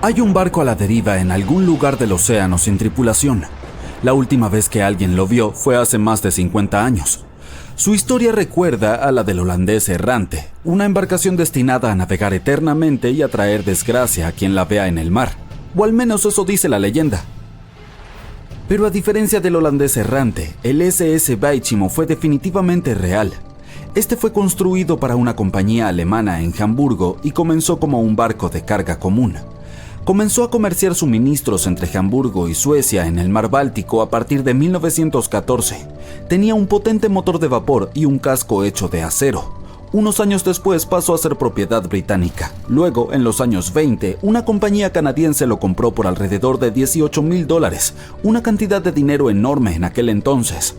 Hay un barco a la deriva en algún lugar del océano sin tripulación. La última vez que alguien lo vio fue hace más de 50 años. Su historia recuerda a la del holandés errante, una embarcación destinada a navegar eternamente y a traer desgracia a quien la vea en el mar, o al menos eso dice la leyenda. Pero a diferencia del holandés errante, el SS Baichimo fue definitivamente real. Este fue construido para una compañía alemana en Hamburgo y comenzó como un barco de carga común. Comenzó a comerciar suministros entre Hamburgo y Suecia en el mar Báltico a partir de 1914. Tenía un potente motor de vapor y un casco hecho de acero. Unos años después pasó a ser propiedad británica. Luego, en los años 20, una compañía canadiense lo compró por alrededor de $18,000, una cantidad de dinero enorme en aquel entonces.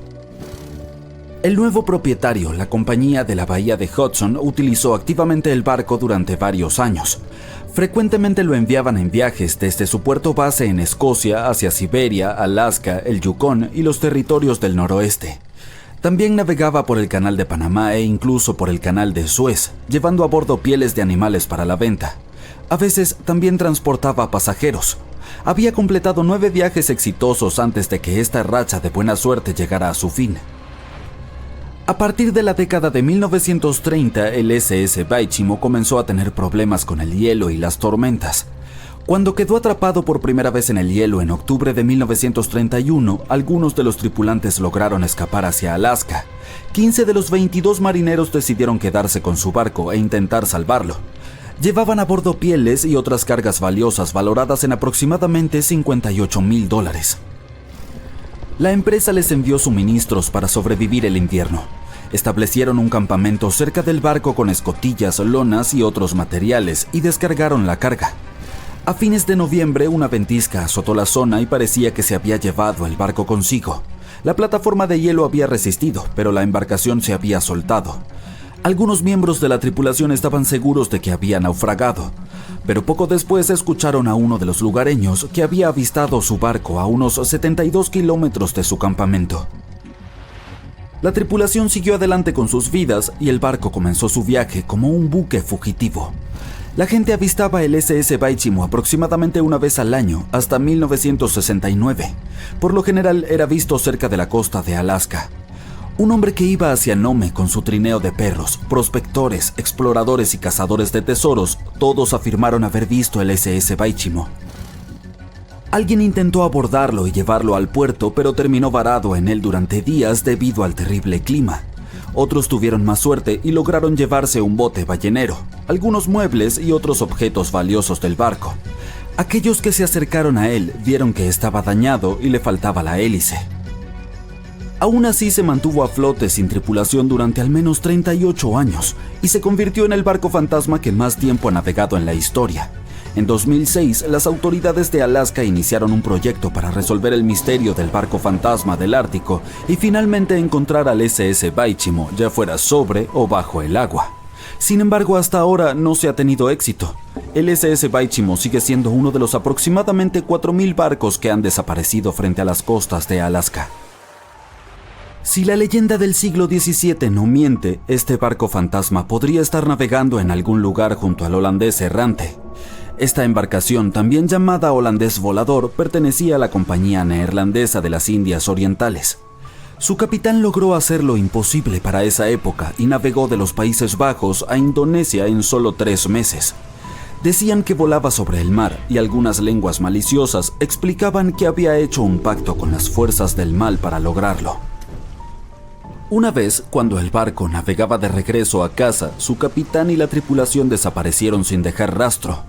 El nuevo propietario, la compañía de la bahía de Hudson, utilizó activamente el barco durante varios años. Frecuentemente lo enviaban en viajes desde su puerto base en Escocia hacia Siberia, Alaska, el Yukón y los territorios del noroeste. También navegaba por el canal de Panamá e incluso por el canal de Suez, llevando a bordo pieles de animales para la venta. A veces también transportaba pasajeros. Había completado 9 viajes exitosos antes de que esta racha de buena suerte llegara a su fin. A partir de la década de 1930, el SS Baichimo comenzó a tener problemas con el hielo y las tormentas. Cuando quedó atrapado por primera vez en el hielo en octubre de 1931, algunos de los tripulantes lograron escapar hacia Alaska. 15 de los 22 marineros decidieron quedarse con su barco e intentar salvarlo. Llevaban a bordo pieles y otras cargas valiosas valoradas en aproximadamente $58,000. La empresa les envió suministros para sobrevivir el invierno. Establecieron un campamento cerca del barco con escotillas, lonas y otros materiales y descargaron la carga. A fines de noviembre, una ventisca azotó la zona y parecía que se había llevado el barco consigo. La plataforma de hielo había resistido, pero la embarcación se había soltado. Algunos miembros de la tripulación estaban seguros de que había naufragado, pero poco después escucharon a uno de los lugareños que había avistado su barco a unos 72 kilómetros de su campamento. La tripulación siguió adelante con sus vidas y el barco comenzó su viaje como un buque fugitivo. La gente avistaba el SS Baichimo aproximadamente una vez al año hasta 1969. Por lo general era visto cerca de la costa de Alaska. Un hombre que iba hacia Nome con su trineo de perros, prospectores, exploradores y cazadores de tesoros, todos afirmaron haber visto el SS Baichimo. Alguien intentó abordarlo y llevarlo al puerto, pero terminó varado en él durante días debido al terrible clima. Otros tuvieron más suerte y lograron llevarse un bote ballenero, algunos muebles y otros objetos valiosos del barco. Aquellos que se acercaron a él vieron que estaba dañado y le faltaba la hélice. Aún así se mantuvo a flote sin tripulación durante al menos 38 años y se convirtió en el barco fantasma que más tiempo ha navegado en la historia. En 2006, las autoridades de Alaska iniciaron un proyecto para resolver el misterio del barco fantasma del Ártico y finalmente encontrar al SS Baichimo, ya fuera sobre o bajo el agua. Sin embargo, hasta ahora no se ha tenido éxito. El SS Baichimo sigue siendo uno de los aproximadamente 4,000 barcos que han desaparecido frente a las costas de Alaska. Si la leyenda del siglo XVII no miente, este barco fantasma podría estar navegando en algún lugar junto al holandés errante. Esta embarcación, también llamada holandés volador, pertenecía a la Compañía Neerlandesa de las Indias Orientales. Su capitán logró hacer lo imposible para esa época y navegó de los Países Bajos a Indonesia en solo 3 meses. Decían que volaba sobre el mar y algunas lenguas maliciosas explicaban que había hecho un pacto con las fuerzas del mal para lograrlo. Una vez, cuando el barco navegaba de regreso a casa, su capitán y la tripulación desaparecieron sin dejar rastro.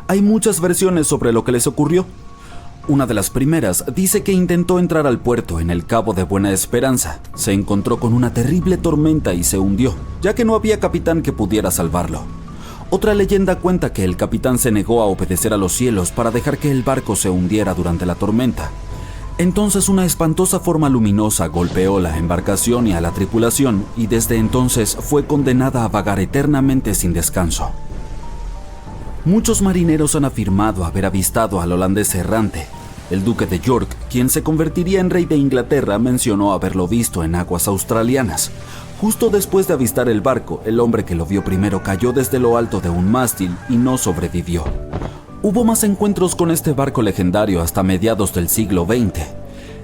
Hay muchas versiones sobre lo que les ocurrió. Una de las primeras dice que intentó entrar al puerto en el Cabo de Buena Esperanza. Se encontró con una terrible tormenta y se hundió, ya que no había capitán que pudiera salvarlo. Otra leyenda cuenta que el capitán se negó a obedecer a los cielos para dejar que el barco se hundiera durante la tormenta. Entonces una espantosa forma luminosa golpeó la embarcación y a la tripulación, y desde entonces fue condenada a vagar eternamente sin descanso. Muchos marineros han afirmado haber avistado al holandés errante. El duque de York, quien se convertiría en rey de Inglaterra, mencionó haberlo visto en aguas australianas. Justo después de avistar el barco, el hombre que lo vio primero cayó desde lo alto de un mástil y no sobrevivió. Hubo más encuentros con este barco legendario hasta mediados del siglo XX.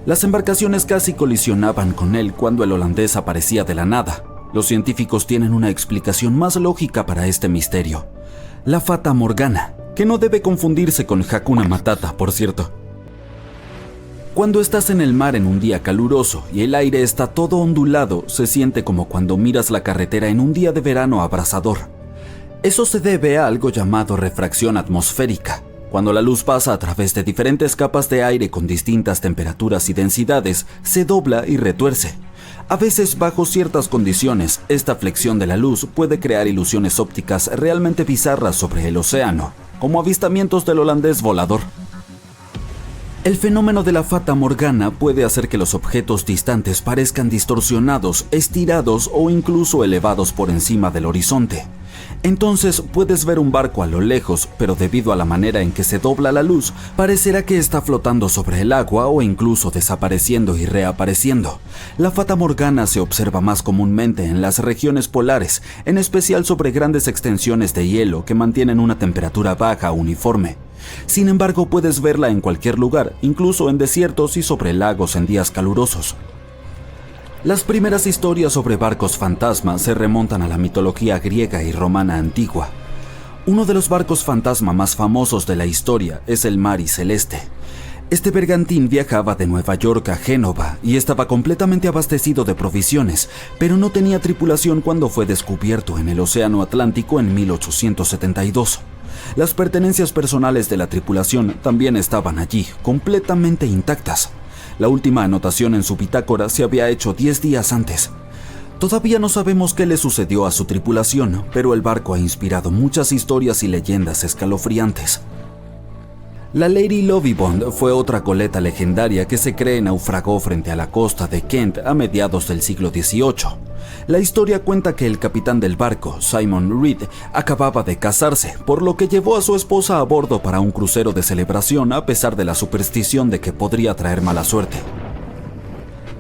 Las embarcaciones casi colisionaban con él cuando el holandés aparecía de la nada. Los científicos tienen una explicación más lógica para este misterio: la Fata Morgana, que no debe confundirse con Hakuna Matata, por cierto. Cuando estás en el mar en un día caluroso y el aire está todo ondulado, se siente como cuando miras la carretera en un día de verano abrasador. Eso se debe a algo llamado refracción atmosférica. Cuando la luz pasa a través de diferentes capas de aire con distintas temperaturas y densidades, se dobla y retuerce. A veces, bajo ciertas condiciones, esta flexión de la luz puede crear ilusiones ópticas realmente bizarras sobre el océano, como avistamientos del holandés volador. El fenómeno de la Fata Morgana puede hacer que los objetos distantes parezcan distorsionados, estirados o incluso elevados por encima del horizonte. Entonces puedes ver un barco a lo lejos, pero debido a la manera en que se dobla la luz, parecerá que está flotando sobre el agua o incluso desapareciendo y reapareciendo. La Fata Morgana se observa más comúnmente en las regiones polares, en especial sobre grandes extensiones de hielo que mantienen una temperatura baja uniforme. Sin embargo, puedes verla en cualquier lugar, incluso en desiertos y sobre lagos en días calurosos. Las primeras historias sobre barcos fantasma se remontan a la mitología griega y romana antigua. Uno de los barcos fantasma más famosos de la historia es el Mari Celeste. Este bergantín viajaba de Nueva York a Génova y estaba completamente abastecido de provisiones, pero no tenía tripulación cuando fue descubierto en el Océano Atlántico en 1872. Las pertenencias personales de la tripulación también estaban allí, completamente intactas. La última anotación en su bitácora se había hecho 10 días antes. Todavía no sabemos qué le sucedió a su tripulación, pero el barco ha inspirado muchas historias y leyendas escalofriantes. La Lady Lovibond fue otra goleta legendaria que se cree naufragó frente a la costa de Kent a mediados del siglo XVIII. La historia cuenta que el capitán del barco, Simon Reed, acababa de casarse, por lo que llevó a su esposa a bordo para un crucero de celebración a pesar de la superstición de que podría traer mala suerte.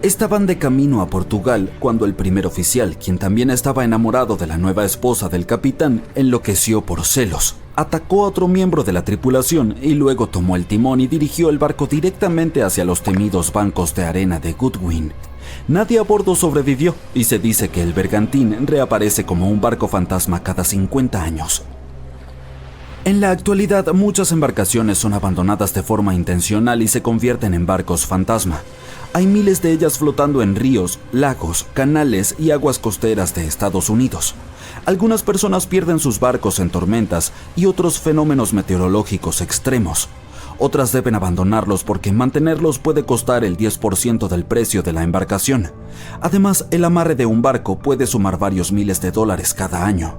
Estaban de camino a Portugal cuando el primer oficial, quien también estaba enamorado de la nueva esposa del capitán, enloqueció por celos. Atacó a otro miembro de la tripulación y luego tomó el timón y dirigió el barco directamente hacia los temidos bancos de arena de Goodwin. Nadie a bordo sobrevivió y se dice que el bergantín reaparece como un barco fantasma cada 50 años. En la actualidad, muchas embarcaciones son abandonadas de forma intencional y se convierten en barcos fantasma. Hay miles de ellas flotando en ríos, lagos, canales y aguas costeras de Estados Unidos. Algunas personas pierden sus barcos en tormentas y otros fenómenos meteorológicos extremos. Otras deben abandonarlos porque mantenerlos puede costar el 10% del precio de la embarcación. Además, el amarre de un barco puede sumar varios miles de dólares cada año.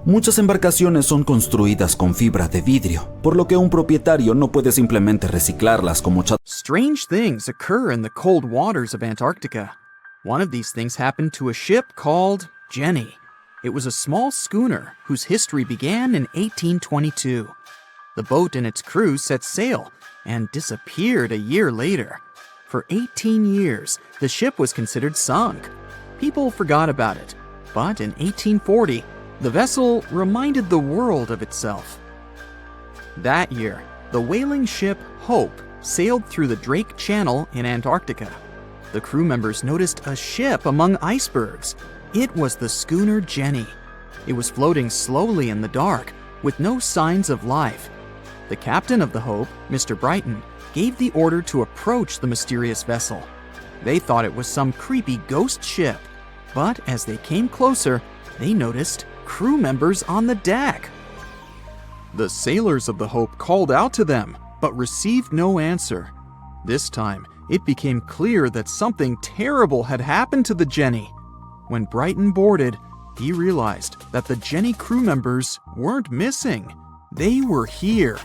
Muchas embarcaciones son construidas con fibra de vidrio, por lo que un propietario no puede simplemente reciclarlas como chatarra. Strange things occur in the cold waters of Antarctica. One of these things happened to a ship called Jenny. It was a small schooner whose history began in 1822. The boat and its crew set sail and disappeared a year later. For 18 years, the ship was considered sunk. People forgot about it, but in 1840, the vessel reminded the world of itself. That year, the whaling ship Hope sailed through the Drake Channel in Antarctica. The crew members noticed a ship among icebergs. It was the schooner Jenny. It was floating slowly in the dark, with no signs of life. The captain of the Hope, Mr. Brighton, gave the order to approach the mysterious vessel. They thought it was some creepy ghost ship, but as they came closer, they noticed crew members on the deck. The sailors of the Hope called out to them, but received no answer. This time, it became clear that something terrible had happened to the Jenny. When Brighton boarded, he realized that the Jenny crew members weren't missing. They were here.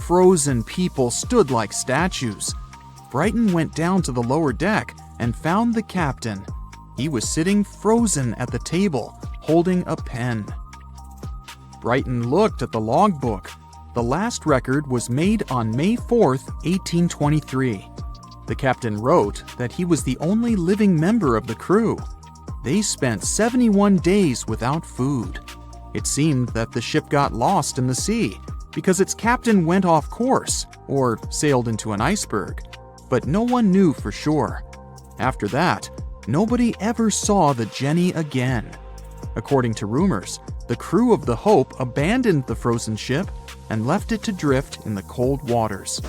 Frozen people stood like statues. Brighton went down to the lower deck and found the captain. He was sitting frozen at the table, holding a pen. Brighton looked at the logbook. The last record was made on May 4th, 1823. The captain wrote that he was the only living member of the crew. They spent 71 days without food. It seemed that the ship got lost in the sea. because its captain went off course or sailed into an iceberg, but no one knew for sure. After that, nobody ever saw the Jenny again. According to rumors, the crew of the Hope abandoned the frozen ship and left it to drift in the cold waters.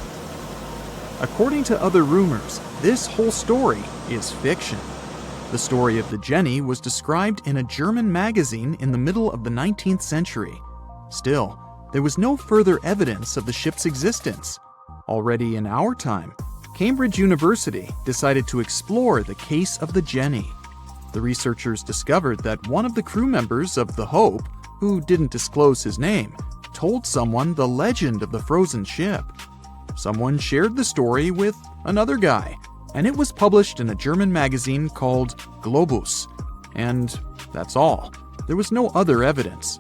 According to other rumors, this whole story is fiction. The story of the Jenny was described in a German magazine in the middle of the 19th century. Still, there was no further evidence of the ship's existence. Already in our time, Cambridge University decided to explore the case of the Jenny. The researchers discovered that one of the crew members of the Hope, who didn't disclose his name, told someone the legend of the frozen ship. Someone shared the story with another guy, and it was published in a German magazine called Globus. And that's all. There was no other evidence.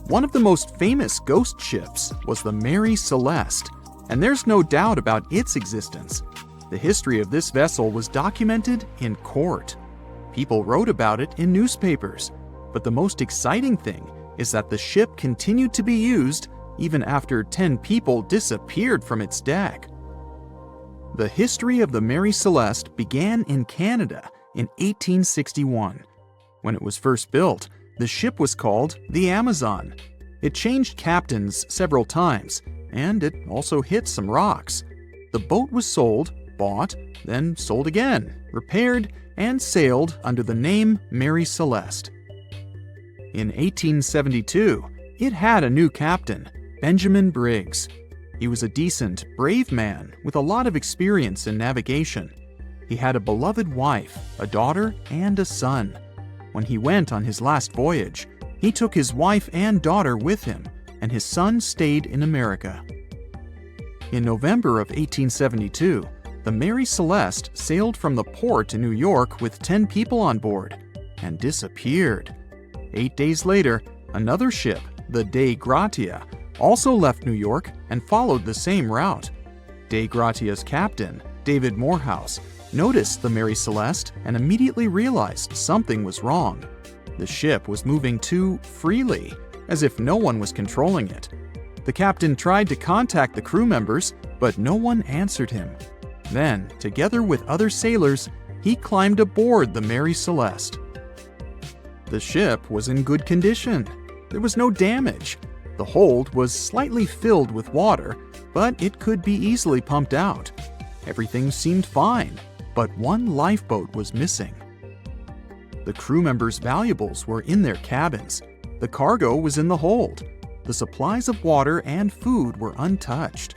One of the most famous ghost ships was the Mary Celeste, and there's no doubt about its existence. The history of this vessel was documented in court. People wrote about it in newspapers, but the most exciting thing is that the ship continued to be used even after 10 people disappeared from its deck. The history of the Mary Celeste began in Canada in 1861. When it was first built, the ship was called the Amazon. It changed captains several times, and it also hit some rocks. The boat was sold, bought, then sold again, repaired, and sailed under the name Mary Celeste. In 1872, it had a new captain, Benjamin Briggs. He was a decent, brave man with a lot of experience in navigation. He had a beloved wife, a daughter, and a son. When he went on his last voyage, he took his wife and daughter with him, and his son stayed in America. In November of 1872, the Mary Celeste sailed from the port in New York with 10 people on board and disappeared. 8 days later, another ship, the Dei Gratia, also left New York and followed the same route. Dei Gratia's captain, David Morehouse, noticed the Mary Celeste and immediately realized something was wrong. The ship was moving too freely, as if no one was controlling it. The captain tried to contact the crew members, but no one answered him. Then, together with other sailors, he climbed aboard the Mary Celeste. The ship was in good condition. There was no damage. The hold was slightly filled with water, but it could be easily pumped out. Everything seemed fine, but one lifeboat was missing. The crew members' valuables were in their cabins. The cargo was in the hold. The supplies of water and food were untouched.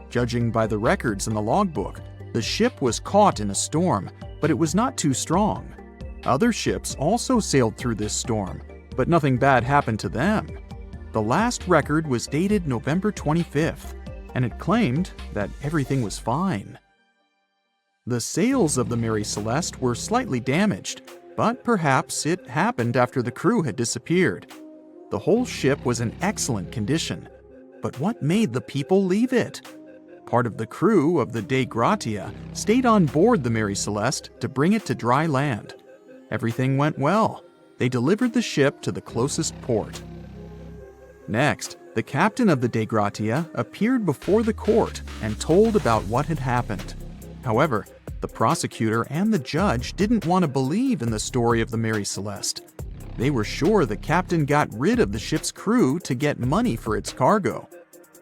Judging by the records in the logbook, the ship was caught in a storm, but it was not too strong. Other ships also sailed through this storm, but nothing bad happened to them. The last record was dated November 25th, and it claimed that everything was fine. The sails of the Mary Celeste were slightly damaged, but perhaps it happened after the crew had disappeared. The whole ship was in excellent condition, but what made the people leave it? Part of the crew of the Dei Gratia stayed on board the Mary Celeste to bring it to dry land. Everything went well. They delivered the ship to the closest port. Next, the captain of the Dei Gratia appeared before the court and told about what had happened. However, the prosecutor and the judge didn't want to believe in the story of the Mary Celeste. They were sure the captain got rid of the ship's crew to get money for its cargo.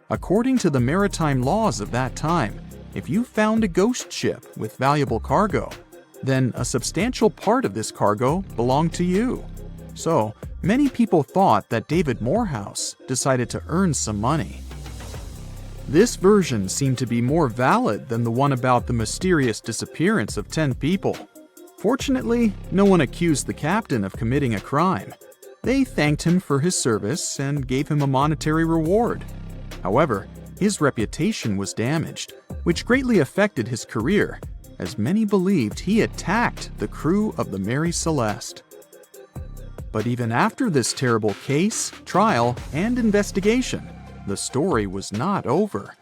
According to the maritime laws of that time, if you found a ghost ship with valuable cargo, then a substantial part of this cargo belonged to you. So, many people thought that David Morehouse decided to earn some money. This version seemed to be more valid than the one about the mysterious disappearance of 10 people. Fortunately, no one accused the captain of committing a crime. They thanked him for his service and gave him a monetary reward. However, his reputation was damaged, which greatly affected his career, as many believed he attacked the crew of the Mary Celeste. But even after this terrible case, trial, and investigation, the story was not over.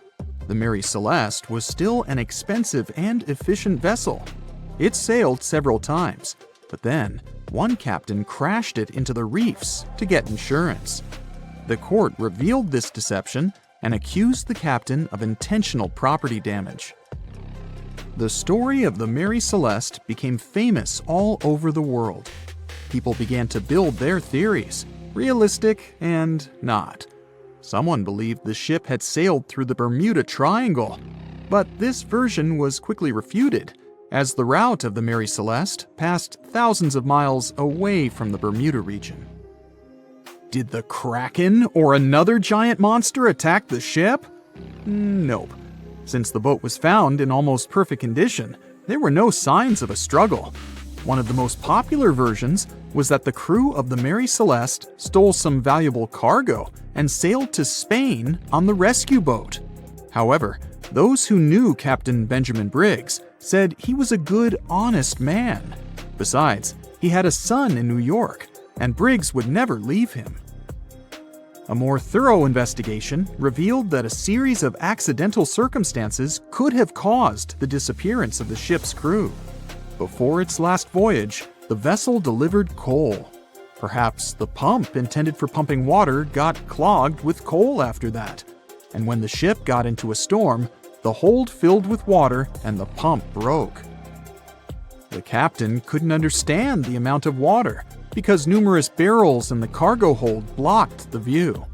The Mary Celeste was still an expensive and efficient vessel. It sailed several times, but then one captain crashed it into the reefs to get insurance. The court revealed this deception and accused the captain of intentional property damage. The story of the Mary Celeste became famous all over the world. People began to build their theories, realistic and not. Someone believed the ship had sailed through the Bermuda Triangle, but this version was quickly refuted, as the route of the Mary Celeste passed thousands of miles away from the Bermuda region. Did the Kraken or another giant monster attack the ship? Nope. Since the boat was found in almost perfect condition, there were no signs of a struggle. One of the most popular versions was that the crew of the Mary Celeste stole some valuable cargo and sailed to Spain on the rescue boat. However, those who knew Captain Benjamin Briggs said he was a good, honest man. Besides, he had a son in New York, and Briggs would never leave him. A more thorough investigation revealed that a series of accidental circumstances could have caused the disappearance of the ship's crew. Before its last voyage, the vessel delivered coal. Perhaps the pump intended for pumping water got clogged with coal after that. And when the ship got into a storm, the hold filled with water and the pump broke. The captain couldn't understand the amount of water because numerous barrels in the cargo hold blocked the view.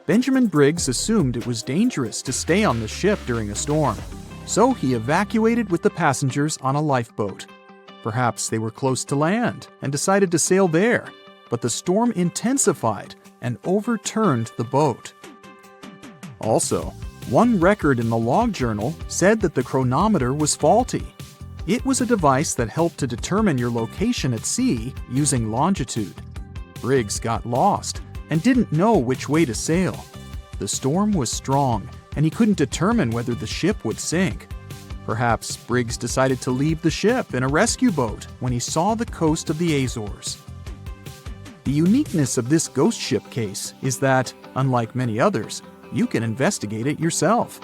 Benjamin Briggs assumed it was dangerous to stay on the ship during a storm, so he evacuated with the passengers on a lifeboat. Perhaps they were close to land and decided to sail there, but the storm intensified and overturned the boat. Also, one record in the log journal said that the chronometer was faulty. It was a device that helped to determine your location at sea using longitude. Briggs got lost and didn't know which way to sail. The storm was strong, and he couldn't determine whether the ship would sink. Perhaps Briggs decided to leave the ship in a rescue boat when he saw the coast of the Azores. The uniqueness of this ghost ship case is that, unlike many others, you can investigate it yourself.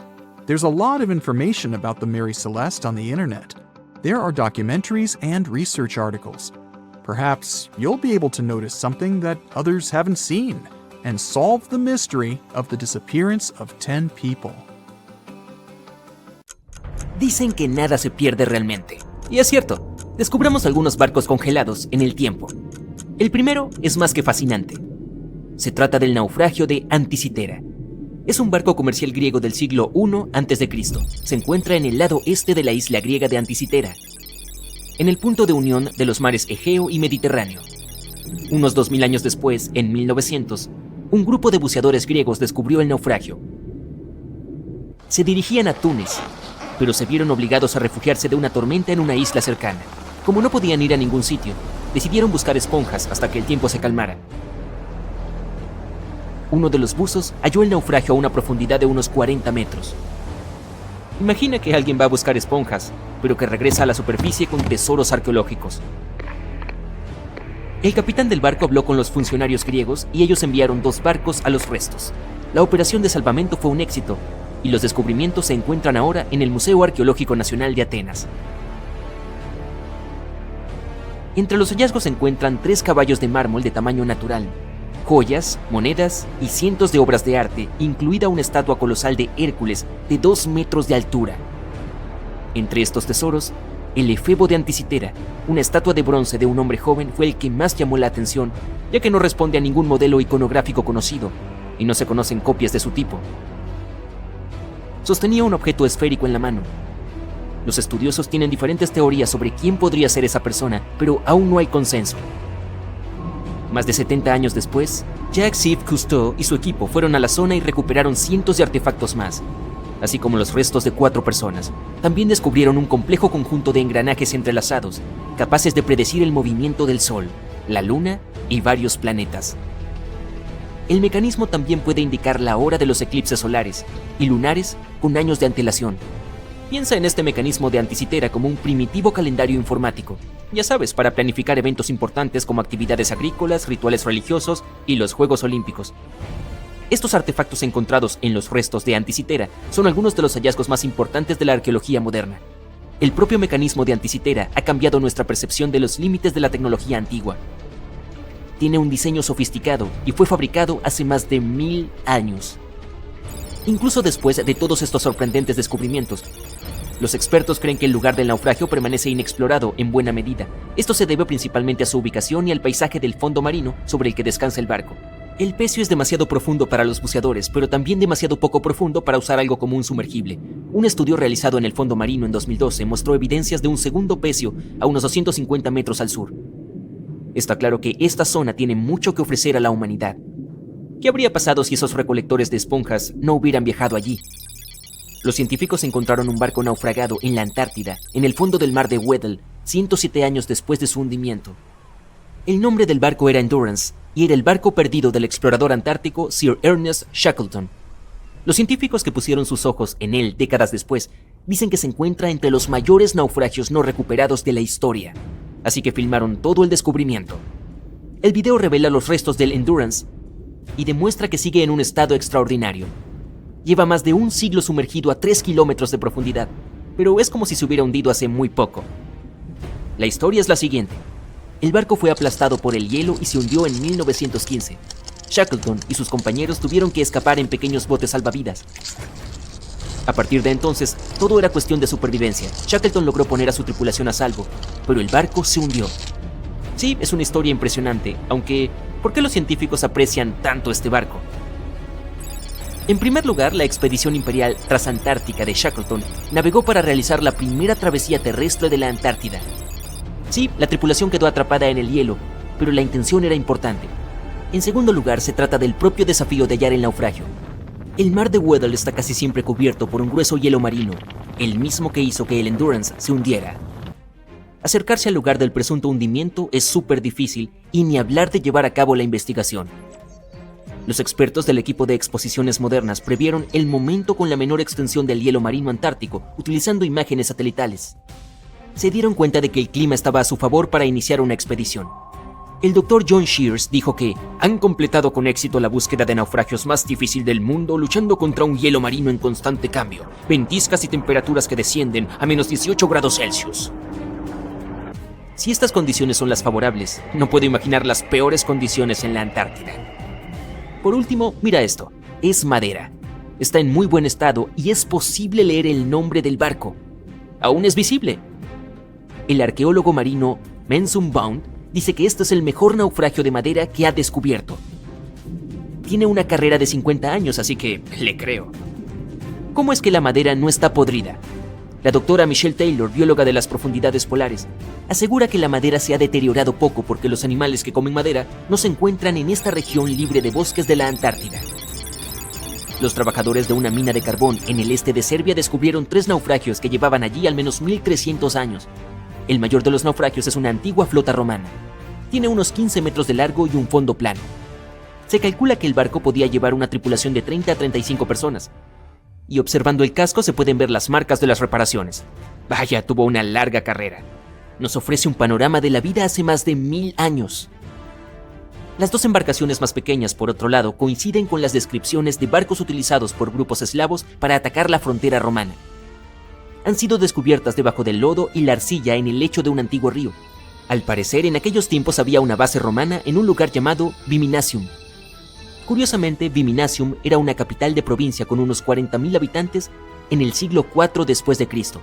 There's a lot of information about the Mary Celeste on the internet. There are documentaries and research articles. Perhaps you'll be able to notice something that others haven't seen and solve the mystery of the disappearance of 10 people. Dicen que nada se pierde realmente. Y es cierto, descubramos algunos barcos congelados en el tiempo. El primero es más que fascinante. Se trata del naufragio de Anticitera. Es un barco comercial griego del siglo I a.C. Se encuentra en el lado este de la isla griega de Anticitera, en el punto de unión de los mares Egeo y Mediterráneo. Unos 2000 años después, en 1900, un grupo de buceadores griegos descubrió el naufragio. Se dirigían a Túnez, pero se vieron obligados a refugiarse de una tormenta en una isla cercana. Como no podían ir a ningún sitio, decidieron buscar esponjas hasta que el tiempo se calmara. Uno de los buzos halló el naufragio a una profundidad de unos 40 metros. Imagina que alguien va a buscar esponjas, pero que regresa a la superficie con tesoros arqueológicos. El capitán del barco habló con los funcionarios griegos y ellos enviaron 2 barcos a los restos. La operación de salvamento fue un éxito, y los descubrimientos se encuentran ahora en el Museo Arqueológico Nacional de Atenas. Entre los hallazgos se encuentran 3 caballos de mármol de tamaño natural, joyas, monedas y cientos de obras de arte, incluida una estatua colosal de Hércules de 2 metros de altura. Entre estos tesoros, el efebo de Anticitera, una estatua de bronce de un hombre joven, fue el que más llamó la atención, ya que no responde a ningún modelo iconográfico conocido, y no se conocen copias de su tipo. Sostenía un objeto esférico en la mano. Los estudiosos tienen diferentes teorías sobre quién podría ser esa persona, pero aún no hay consenso. Más de 70 años después, Jacques-Yves Cousteau y su equipo fueron a la zona y recuperaron cientos de artefactos más, así como los restos de 4 personas. También descubrieron un complejo conjunto de engranajes entrelazados, capaces de predecir el movimiento del Sol, la Luna y varios planetas. El mecanismo también puede indicar la hora de los eclipses solares y lunares con años de antelación. Piensa en este mecanismo de Anticitera como un primitivo calendario informático, ya sabes, para planificar eventos importantes como actividades agrícolas, rituales religiosos y los Juegos Olímpicos. Estos artefactos encontrados en los restos de Anticitera son algunos de los hallazgos más importantes de la arqueología moderna. El propio mecanismo de Anticitera ha cambiado nuestra percepción de los límites de la tecnología antigua. tiene un diseño sofisticado y fue fabricado hace más de 1000 años. Incluso después de todos estos sorprendentes descubrimientos, los expertos creen que el lugar del naufragio permanece inexplorado en buena medida. Esto se debe principalmente a su ubicación y al paisaje del fondo marino sobre el que descansa el barco. El pecio es demasiado profundo para los buceadores, pero también demasiado poco profundo para usar algo como un sumergible. Un estudio realizado en el fondo marino en 2012 mostró evidencias de un segundo pecio a unos 250 metros al sur. Está claro que esta zona tiene mucho que ofrecer a la humanidad. ¿Qué habría pasado si esos recolectores de esponjas no hubieran viajado allí? Los científicos encontraron un barco naufragado en la Antártida, en el fondo del mar de Weddell, 107 años después de su hundimiento. El nombre del barco era Endurance, y era el barco perdido del explorador antártico Sir Ernest Shackleton. Los científicos que pusieron sus ojos en él décadas después dicen que se encuentra entre los mayores naufragios no recuperados de la historia, así que filmaron todo el descubrimiento. El video revela los restos del Endurance y demuestra que sigue en un estado extraordinario. Lleva más de un siglo sumergido a 3 kilómetros de profundidad, pero es como si se hubiera hundido hace muy poco. La historia es la siguiente. El barco fue aplastado por el hielo y se hundió en 1915. Shackleton y sus compañeros tuvieron que escapar en pequeños botes salvavidas. A partir de entonces, todo era cuestión de supervivencia. Shackleton logró poner a su tripulación a salvo, pero el barco se hundió. Sí, es una historia impresionante, aunque ¿por qué los científicos aprecian tanto este barco? En primer lugar, la expedición imperial transantártica de Shackleton navegó para realizar la primera travesía terrestre de la Antártida. Sí, la tripulación quedó atrapada en el hielo, pero la intención era importante. En segundo lugar, se trata del propio desafío de hallar el naufragio. El mar de Weddell está casi siempre cubierto por un grueso hielo marino, el mismo que hizo que el Endurance se hundiera. Acercarse al lugar del presunto hundimiento es súper difícil y ni hablar de llevar a cabo la investigación. Los expertos del equipo de exposiciones modernas previeron el momento con la menor extensión del hielo marino antártico utilizando imágenes satelitales. Se dieron cuenta de que el clima estaba a su favor para iniciar una expedición. El Dr. John Shears dijo que han completado con éxito la búsqueda de naufragios más difícil del mundo luchando contra un hielo marino en constante cambio, ventiscas y temperaturas que descienden a menos 18 grados Celsius. Si estas condiciones son las favorables, no puedo imaginar las peores condiciones en la Antártida. Por último, mira esto, es madera. Está en muy buen estado y es posible leer el nombre del barco. Aún es visible. El arqueólogo marino Mensum Bond dice que este es el mejor naufragio de madera que ha descubierto. Tiene una carrera de 50 años, así que le creo. ¿Cómo es que la madera no está podrida? La doctora Michelle Taylor, bióloga de las profundidades polares, asegura que la madera se ha deteriorado poco porque los animales que comen madera no se encuentran en esta región libre de bosques de la Antártida. Los trabajadores de una mina de carbón en el este de Serbia descubrieron 3 naufragios que llevaban allí al menos 1300 años. El mayor de los naufragios es una antigua flota romana. Tiene unos 15 metros de largo y un fondo plano. Se calcula que el barco podía llevar una tripulación de 30 a 35 personas. Y observando el casco se pueden ver las marcas de las reparaciones. Vaya, tuvo una larga carrera. Nos ofrece un panorama de la vida hace más de 1000 años. Las 2 embarcaciones más pequeñas, por otro lado, coinciden con las descripciones de barcos utilizados por grupos eslavos para atacar la frontera romana. Han sido descubiertas debajo del lodo y la arcilla en el lecho de un antiguo río. Al parecer, en aquellos tiempos había una base romana en un lugar llamado Viminacium. Curiosamente, Viminacium era una capital de provincia con unos 40.000 habitantes en el siglo IV después de Cristo.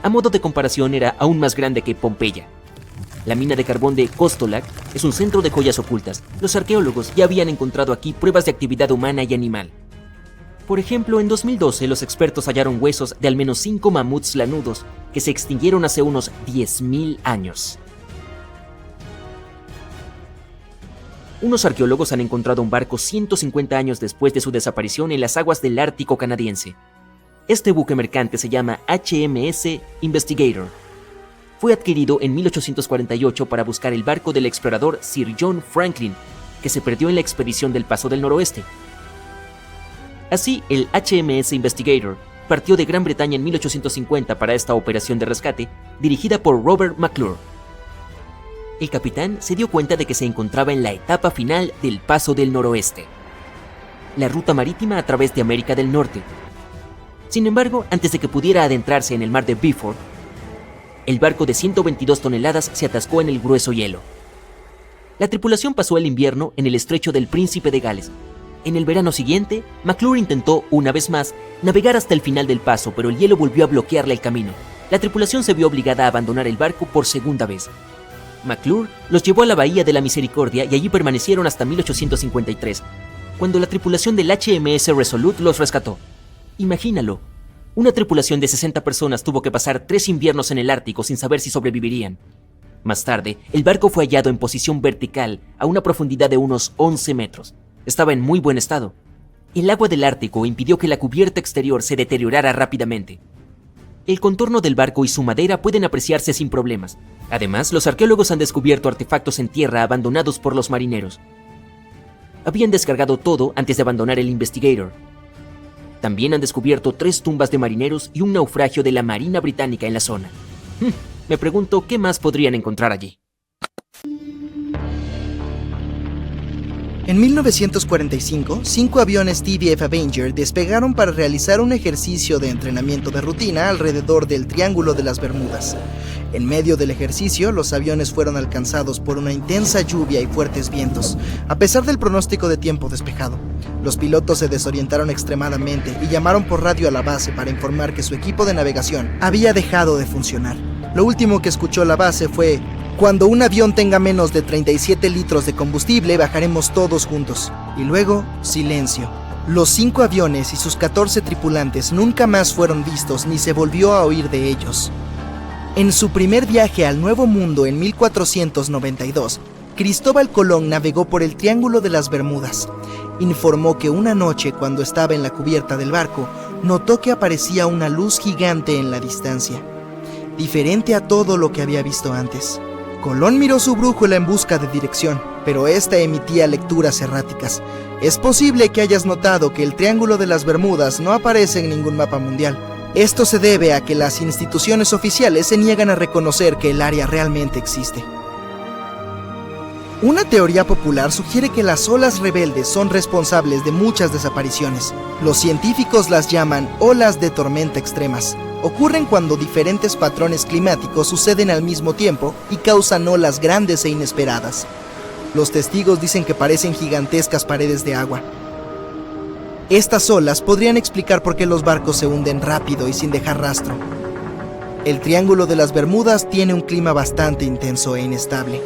A modo de comparación, era aún más grande que Pompeya. La mina de carbón de Kostolac es un centro de joyas ocultas. Los arqueólogos ya habían encontrado aquí pruebas de actividad humana y animal. Por ejemplo, en 2012 los expertos hallaron huesos de al menos 5 mamuts lanudos que se extinguieron hace unos 10.000 años. Unos arqueólogos han encontrado un barco 150 años después de su desaparición en las aguas del Ártico canadiense. Este buque mercante se llama HMS Investigator. Fue adquirido en 1848 para buscar el barco del explorador Sir John Franklin, que se perdió en la expedición del Paso del Noroeste. Así, el HMS Investigator partió de Gran Bretaña en 1850 para esta operación de rescate, dirigida por Robert McClure. El capitán se dio cuenta de que se encontraba en la etapa final del Paso del Noroeste, la ruta marítima a través de América del Norte. Sin embargo, antes de que pudiera adentrarse en el mar de Beaufort, el barco de 122 toneladas se atascó en el grueso hielo. La tripulación pasó el invierno en el estrecho del Príncipe de Gales. En el verano siguiente, McClure intentó, una vez más, navegar hasta el final del paso, pero el hielo volvió a bloquearle el camino. La tripulación se vio obligada a abandonar el barco por segunda vez. McClure los llevó a la Bahía de la Misericordia y allí permanecieron hasta 1853, cuando la tripulación del HMS Resolute los rescató. Imagínalo, una tripulación de 60 personas tuvo que pasar 3 inviernos en el Ártico sin saber si sobrevivirían. Más tarde, el barco fue hallado en posición vertical a una profundidad de unos 11 metros. Estaba en muy buen estado. El agua del Ártico impidió que la cubierta exterior se deteriorara rápidamente. El contorno del barco y su madera pueden apreciarse sin problemas. Además, los arqueólogos han descubierto artefactos en tierra abandonados por los marineros. Habían descargado todo antes de abandonar el Investigator. También han descubierto 3 tumbas de marineros y un naufragio de la Marina Británica en la zona. Me pregunto qué más podrían encontrar allí. En 1945, 5 aviones TBF Avenger despegaron para realizar un ejercicio de entrenamiento de rutina alrededor del Triángulo de las Bermudas. En medio del ejercicio, los aviones fueron alcanzados por una intensa lluvia y fuertes vientos, a pesar del pronóstico de tiempo despejado. Los pilotos se desorientaron extremadamente y llamaron por radio a la base para informar que su equipo de navegación había dejado de funcionar. Lo último que escuchó la base fue: "Cuando un avión tenga menos de 37 litros de combustible, bajaremos todos juntos". Y luego, silencio. Los 5 aviones y sus 14 tripulantes nunca más fueron vistos ni se volvió a oír de ellos. En su primer viaje al Nuevo Mundo en 1492, Cristóbal Colón navegó por el Triángulo de las Bermudas. Informó que una noche, cuando estaba en la cubierta del barco, notó que aparecía una luz gigante en la distancia, diferente a todo lo que había visto antes. Colón miró su brújula en busca de dirección, pero esta emitía lecturas erráticas. Es posible que hayas notado que el Triángulo de las Bermudas no aparece en ningún mapa mundial. Esto se debe a que las instituciones oficiales se niegan a reconocer que el área realmente existe. Una teoría popular sugiere que las olas rebeldes son responsables de muchas desapariciones. Los científicos las llaman olas de tormenta extremas. Ocurren cuando diferentes patrones climáticos suceden al mismo tiempo y causan olas grandes e inesperadas. Los testigos dicen que parecen gigantescas paredes de agua. Estas olas podrían explicar por qué los barcos se hunden rápido y sin dejar rastro. El Triángulo de las Bermudas tiene un clima bastante intenso e inestable.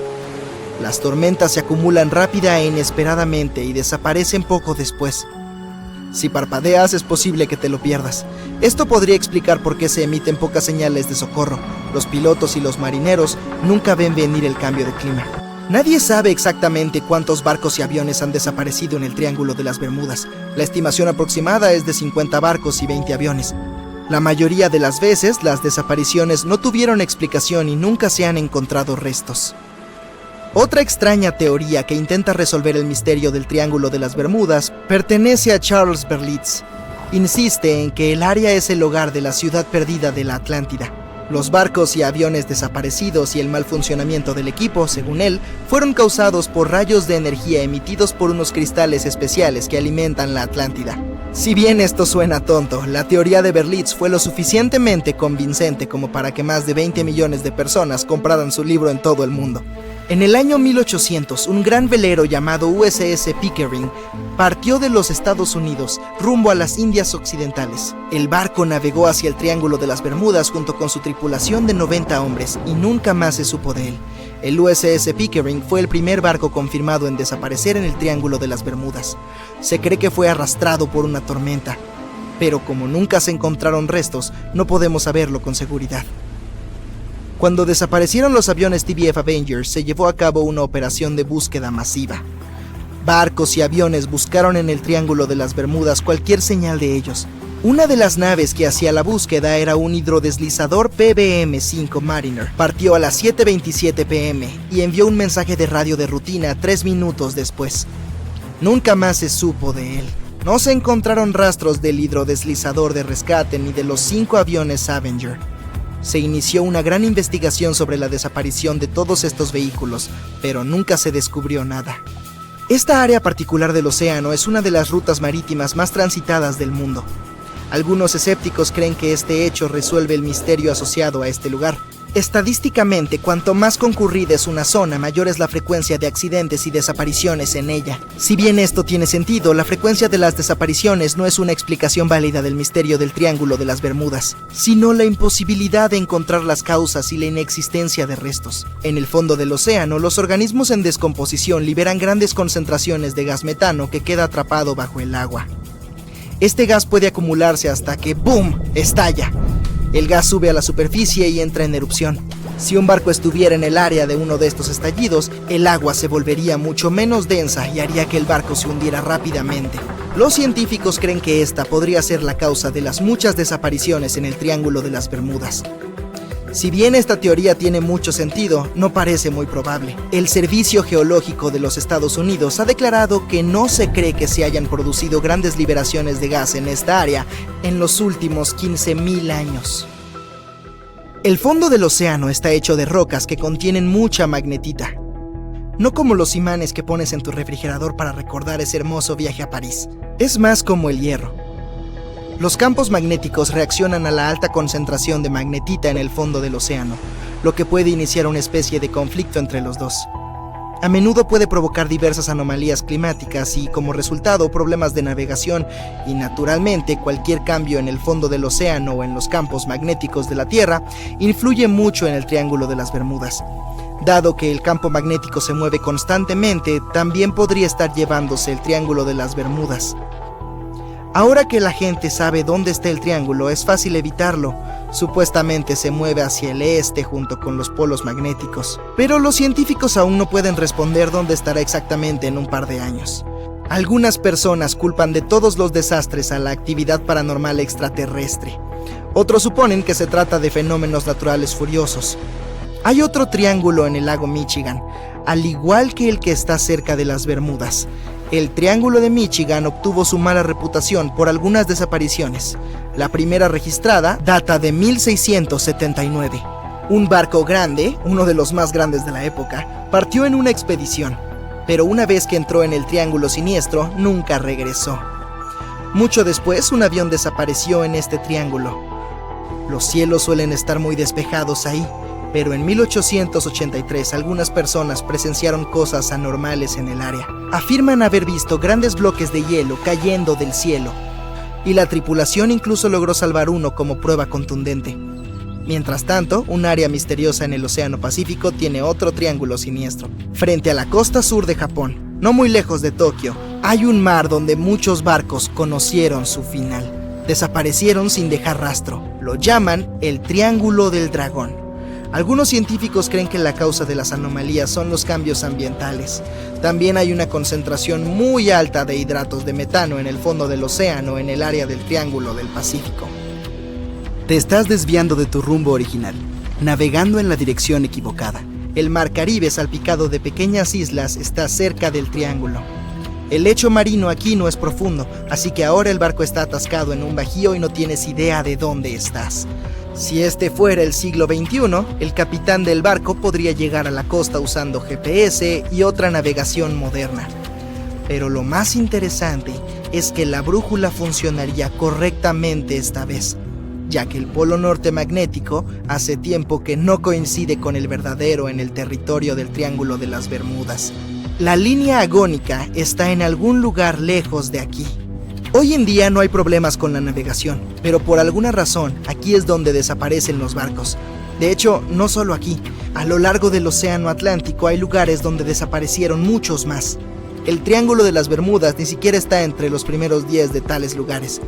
Las tormentas se acumulan rápida e inesperadamente y desaparecen poco después. Si parpadeas, es posible que te lo pierdas. Esto podría explicar por qué se emiten pocas señales de socorro. Los pilotos y los marineros nunca ven venir el cambio de clima. Nadie sabe exactamente cuántos barcos y aviones han desaparecido en el Triángulo de las Bermudas. La estimación aproximada es de 50 barcos y 20 aviones. La mayoría de las veces, las desapariciones no tuvieron explicación y nunca se han encontrado restos. Otra extraña teoría que intenta resolver el misterio del Triángulo de las Bermudas pertenece a Charles Berlitz. Insiste en que el área es el hogar de la ciudad perdida de la Atlántida. Los barcos y aviones desaparecidos y el mal funcionamiento del equipo, según él, fueron causados por rayos de energía emitidos por unos cristales especiales que alimentan la Atlántida. Si bien esto suena tonto, la teoría de Berlitz fue lo suficientemente convincente como para que más de 20 millones de personas compraran su libro en todo el mundo. En el año 1800, un gran velero llamado USS Pickering partió de los Estados Unidos rumbo a las Indias Occidentales. El barco navegó hacia el Triángulo de las Bermudas junto con su tripulación de 90 hombres y nunca más se supo de él. El USS Pickering fue el primer barco confirmado en desaparecer en el Triángulo de las Bermudas. Se cree que fue arrastrado por una tormenta, pero como nunca se encontraron restos, no podemos saberlo con seguridad. Cuando desaparecieron los aviones TBF Avenger, se llevó a cabo una operación de búsqueda masiva. Barcos y aviones buscaron en el Triángulo de las Bermudas cualquier señal de ellos. Una de las naves que hacía la búsqueda era un hidrodeslizador PBM-5 Mariner. Partió a las 7:27 p.m. y envió un mensaje de radio de rutina 3 minutos después. Nunca más se supo de él. No se encontraron rastros del hidrodeslizador de rescate ni de los 5 aviones Avenger. Se inició una gran investigación sobre la desaparición de todos estos vehículos, pero nunca se descubrió nada. Esta área particular del océano es una de las rutas marítimas más transitadas del mundo. Algunos escépticos creen que este hecho resuelve el misterio asociado a este lugar. Estadísticamente, cuanto más concurrida es una zona, mayor es la frecuencia de accidentes y desapariciones en ella. Si bien esto tiene sentido, la frecuencia de las desapariciones no es una explicación válida del misterio del Triángulo de las Bermudas, sino la imposibilidad de encontrar las causas y la inexistencia de restos. En el fondo del océano, los organismos en descomposición liberan grandes concentraciones de gas metano que queda atrapado bajo el agua. Este gas puede acumularse hasta que ¡boom!, estalla. El gas sube a la superficie y entra en erupción. Si un barco estuviera en el área de uno de estos estallidos, el agua se volvería mucho menos densa y haría que el barco se hundiera rápidamente. Los científicos creen que esta podría ser la causa de las muchas desapariciones en el Triángulo de las Bermudas. Si bien esta teoría tiene mucho sentido, no parece muy probable. El Servicio Geológico de los Estados Unidos ha declarado que no se cree que se hayan producido grandes liberaciones de gas en esta área en los últimos 15.000 años. El fondo del océano está hecho de rocas que contienen mucha magnetita. No como los imanes que pones en tu refrigerador para recordar ese hermoso viaje a París. Es más como el hierro. Los campos magnéticos reaccionan a la alta concentración de magnetita en el fondo del océano, lo que puede iniciar una especie de conflicto entre los dos. A menudo puede provocar diversas anomalías climáticas y, como resultado, problemas de navegación y, naturalmente, cualquier cambio en el fondo del océano o en los campos magnéticos de la Tierra influye mucho en el Triángulo de las Bermudas. Dado que el campo magnético se mueve constantemente, también podría estar llevándose el Triángulo de las Bermudas. Ahora que la gente sabe dónde está el triángulo, es fácil evitarlo. Supuestamente se mueve hacia el este junto con los polos magnéticos. Pero los científicos aún no pueden responder dónde estará exactamente en un par de años. Algunas personas culpan de todos los desastres a la actividad paranormal extraterrestre. Otros suponen que se trata de fenómenos naturales furiosos. Hay otro triángulo en el lago Michigan, al igual que el que está cerca de las Bermudas. El Triángulo de Michigan obtuvo su mala reputación por algunas desapariciones. La primera registrada data de 1679. Un barco grande, uno de los más grandes de la época, partió en una expedición, pero una vez que entró en el Triángulo Siniestro, nunca regresó. Mucho después, un avión desapareció en este triángulo. Los cielos suelen estar muy despejados ahí, pero en 1883 algunas personas presenciaron cosas anormales en el área. Afirman haber visto grandes bloques de hielo cayendo del cielo, y la tripulación incluso logró salvar uno como prueba contundente. Mientras tanto, un área misteriosa en el Océano Pacífico tiene otro triángulo siniestro. Frente a la costa sur de Japón, no muy lejos de Tokio, hay un mar donde muchos barcos conocieron su final. Desaparecieron sin dejar rastro. Lo llaman el Triángulo del Dragón. Algunos científicos creen que la causa de las anomalías son los cambios ambientales. También hay una concentración muy alta de hidratos de metano en el fondo del océano en el área del Triángulo del Pacífico. Te estás desviando de tu rumbo original, navegando en la dirección equivocada. El Mar Caribe, salpicado de pequeñas islas, está cerca del triángulo. El lecho marino aquí no es profundo, así que ahora el barco está atascado en un bajío y no tienes idea de dónde estás. Si este fuera el siglo XXI, el capitán del barco podría llegar a la costa usando GPS y otra navegación moderna. Pero lo más interesante es que la brújula funcionaría correctamente esta vez, ya que el polo norte magnético hace tiempo que no coincide con el verdadero en el territorio del Triángulo de las Bermudas. La línea agónica está en algún lugar lejos de aquí. Hoy en día no hay problemas con la navegación, pero por alguna razón aquí es donde desaparecen los barcos. De hecho, no solo aquí. A lo largo del Océano Atlántico hay lugares donde desaparecieron muchos más. El Triángulo de las Bermudas ni siquiera está entre los primeros 10 de tales lugares.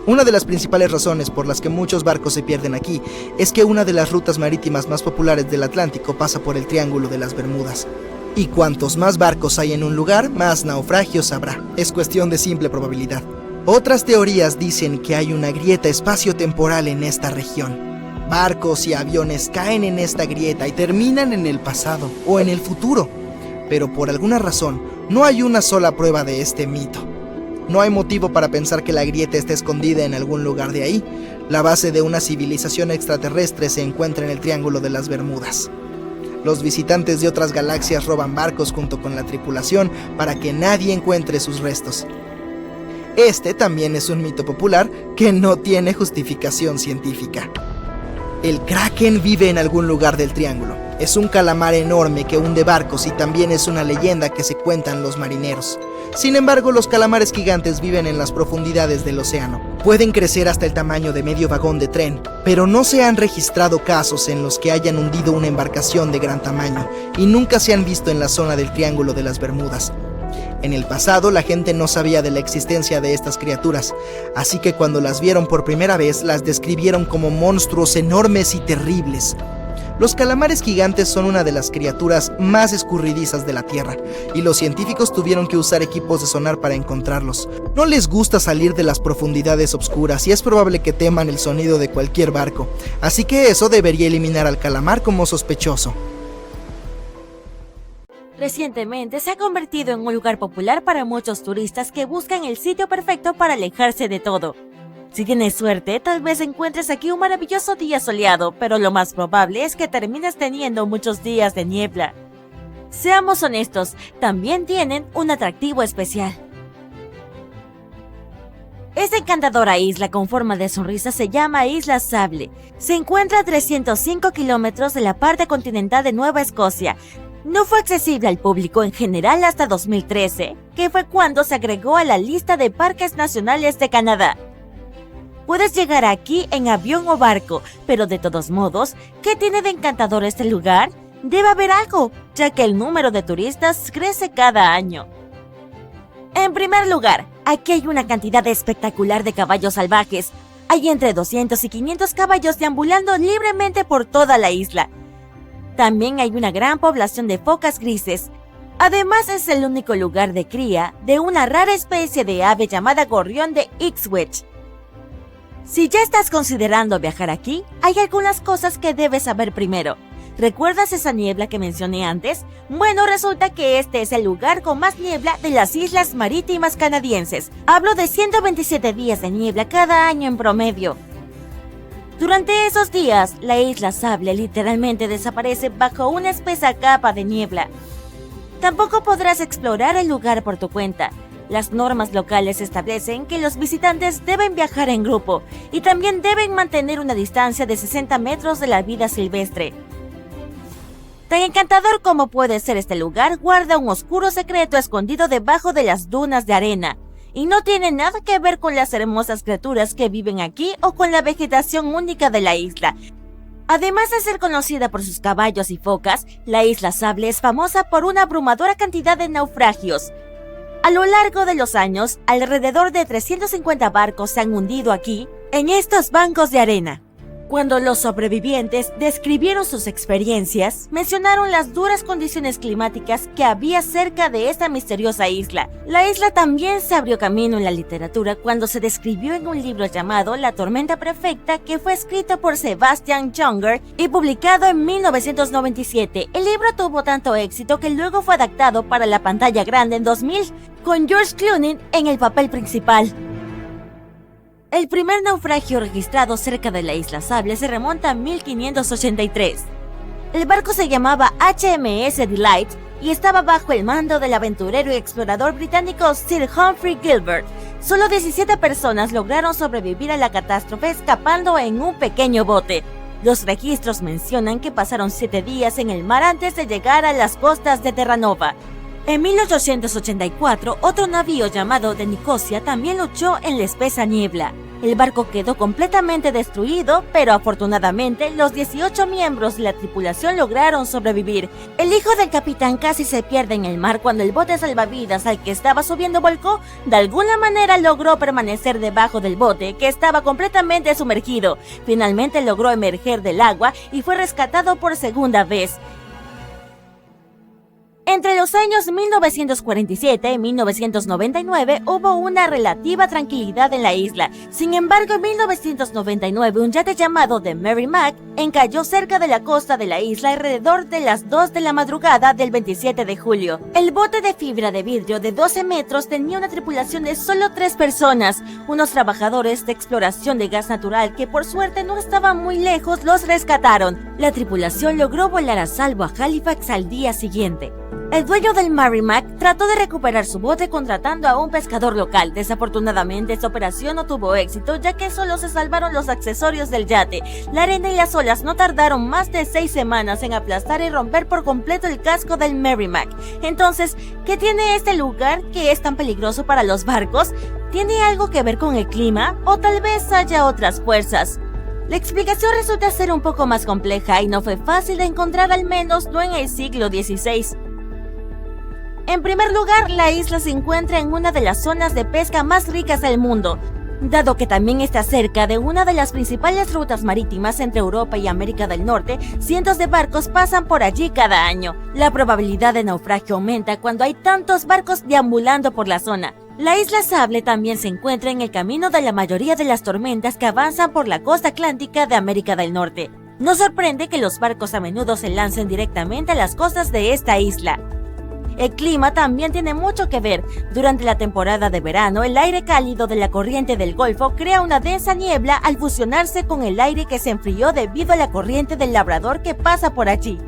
Una de las principales razones por las que muchos barcos se pierden aquí es que una de las rutas marítimas más populares del Atlántico pasa por el Triángulo de las Bermudas. Y cuantos más barcos hay en un lugar, más naufragios habrá. Es cuestión de simple probabilidad. Otras teorías dicen que hay una grieta espacio-temporal en esta región. Barcos y aviones caen en esta grieta y terminan en el pasado o en el futuro. Pero por alguna razón, no hay una sola prueba de este mito. No hay motivo para pensar que la grieta esté escondida en algún lugar de ahí. La base de una civilización extraterrestre se encuentra en el Triángulo de las Bermudas. Los visitantes de otras galaxias roban barcos junto con la tripulación para que nadie encuentre sus restos. Este también es un mito popular que no tiene justificación científica. El Kraken vive en algún lugar del triángulo. Es un calamar enorme que hunde barcos y también es una leyenda que se cuentan los marineros. Sin embargo, los calamares gigantes viven en las profundidades del océano. Pueden crecer hasta el tamaño de medio vagón de tren, pero no se han registrado casos en los que hayan hundido una embarcación de gran tamaño y nunca se han visto en la zona del Triángulo de las Bermudas. En el pasado, la gente no sabía de la existencia de estas criaturas, así que cuando las vieron por primera vez, las describieron como monstruos enormes y terribles. Los calamares gigantes son una de las criaturas más escurridizas de la Tierra, y los científicos tuvieron que usar equipos de sonar para encontrarlos. No les gusta salir de las profundidades oscuras y es probable que teman el sonido de cualquier barco, así que eso debería eliminar al calamar como sospechoso. Recientemente se ha convertido en un lugar popular para muchos turistas que buscan el sitio perfecto para alejarse de todo. Si tienes suerte, tal vez encuentres aquí un maravilloso día soleado, pero lo más probable es que termines teniendo muchos días de niebla. Seamos honestos, también tienen un atractivo especial. Esta encantadora isla con forma de sonrisa se llama Isla Sable. Se encuentra a 305 kilómetros de la parte continental de Nueva Escocia. No fue accesible al público en general hasta 2013, que fue cuando se agregó a la lista de parques nacionales de Canadá. Puedes llegar aquí en avión o barco, pero de todos modos, ¿qué tiene de encantador este lugar? Debe haber algo, ya que el número de turistas crece cada año. En primer lugar, aquí hay una cantidad espectacular de caballos salvajes. Hay entre 200 y 500 caballos deambulando libremente por toda la isla. También hay una gran población de focas grises. Además, es el único lugar de cría de una rara especie de ave llamada gorrión de Ipswich. Si ya estás considerando viajar aquí, hay algunas cosas que debes saber primero. ¿Recuerdas esa niebla que mencioné antes? Bueno, resulta que este es el lugar con más niebla de las islas marítimas canadienses. Hablo de 127 días de niebla cada año en promedio. Durante esos días, la Isla Sable literalmente desaparece bajo una espesa capa de niebla. Tampoco podrás explorar el lugar por tu cuenta. Las normas locales establecen que los visitantes deben viajar en grupo y también deben mantener una distancia de 60 metros de la vida silvestre. Tan encantador como puede ser este lugar, guarda un oscuro secreto escondido debajo de las dunas de arena, y no tiene nada que ver con las hermosas criaturas que viven aquí o con la vegetación única de la isla. Además de ser conocida por sus caballos y focas, la Isla Sable es famosa por una abrumadora cantidad de naufragios. A lo largo de los años, alrededor de 350 barcos se han hundido aquí, en estos bancos de arena. Cuando los sobrevivientes describieron sus experiencias, mencionaron las duras condiciones climáticas que había cerca de esta misteriosa isla. La isla también se abrió camino en la literatura cuando se describió en un libro llamado La Tormenta Perfecta, que fue escrito por Sebastian Junger y publicado en 1997. El libro tuvo tanto éxito que luego fue adaptado para la pantalla grande en 2000, con George Clooney en el papel principal. El primer naufragio registrado cerca de la Isla Sable se remonta a 1583. El barco se llamaba HMS Delight y estaba bajo el mando del aventurero y explorador británico Sir Humphrey Gilbert. Solo 17 personas lograron sobrevivir a la catástrofe escapando en un pequeño bote. Los registros mencionan que pasaron 7 días en el mar antes de llegar a las costas de Terranova. En 1884, otro navío llamado de Nicosia también luchó en la espesa niebla. El barco quedó completamente destruido, pero afortunadamente los 18 miembros de la tripulación lograron sobrevivir. El hijo del capitán casi se pierde en el mar cuando el bote salvavidas al que estaba subiendo volcó. De alguna manera logró permanecer debajo del bote, que estaba completamente sumergido. Finalmente logró emerger del agua y fue rescatado por segunda vez. Entre los años 1947 y 1999 hubo una relativa tranquilidad en la isla. Sin embargo, en 1999 un yate llamado The Merrimack encalló cerca de la costa de la isla alrededor de las 2 de la madrugada del 27 de julio. El bote de fibra de vidrio de 12 metros tenía una tripulación de solo 3 personas. Unos trabajadores de exploración de gas natural que por suerte no estaban muy lejos los rescataron. La tripulación logró volar a salvo a Halifax al día siguiente. El dueño del Merrimack trató de recuperar su bote contratando a un pescador local. Desafortunadamente, esta operación no tuvo éxito, ya que solo se salvaron los accesorios del yate. La arena y las olas no tardaron más de 6 semanas en aplastar y romper por completo el casco del Merrimack. Entonces, ¿qué tiene este lugar que es tan peligroso para los barcos? ¿Tiene algo que ver con el clima? ¿O tal vez haya otras fuerzas? La explicación resulta ser un poco más compleja y no fue fácil de encontrar, al menos no en el siglo XVI. En primer lugar, la isla se encuentra en una de las zonas de pesca más ricas del mundo, dado que también está cerca de una de las principales rutas marítimas entre Europa y América del Norte. Cientos de barcos pasan por allí cada año. La probabilidad de naufragio aumenta cuando hay tantos barcos deambulando por la zona. La isla Sable también se encuentra en el camino de la mayoría de las tormentas que avanzan por la costa atlántica de América del Norte. No sorprende que los barcos a menudo se lancen directamente a las costas de esta isla. El clima también tiene mucho que ver. Durante la temporada de verano, el aire cálido de la corriente del Golfo crea una densa niebla al fusionarse con el aire que se enfrió debido a la corriente del Labrador que pasa por allí.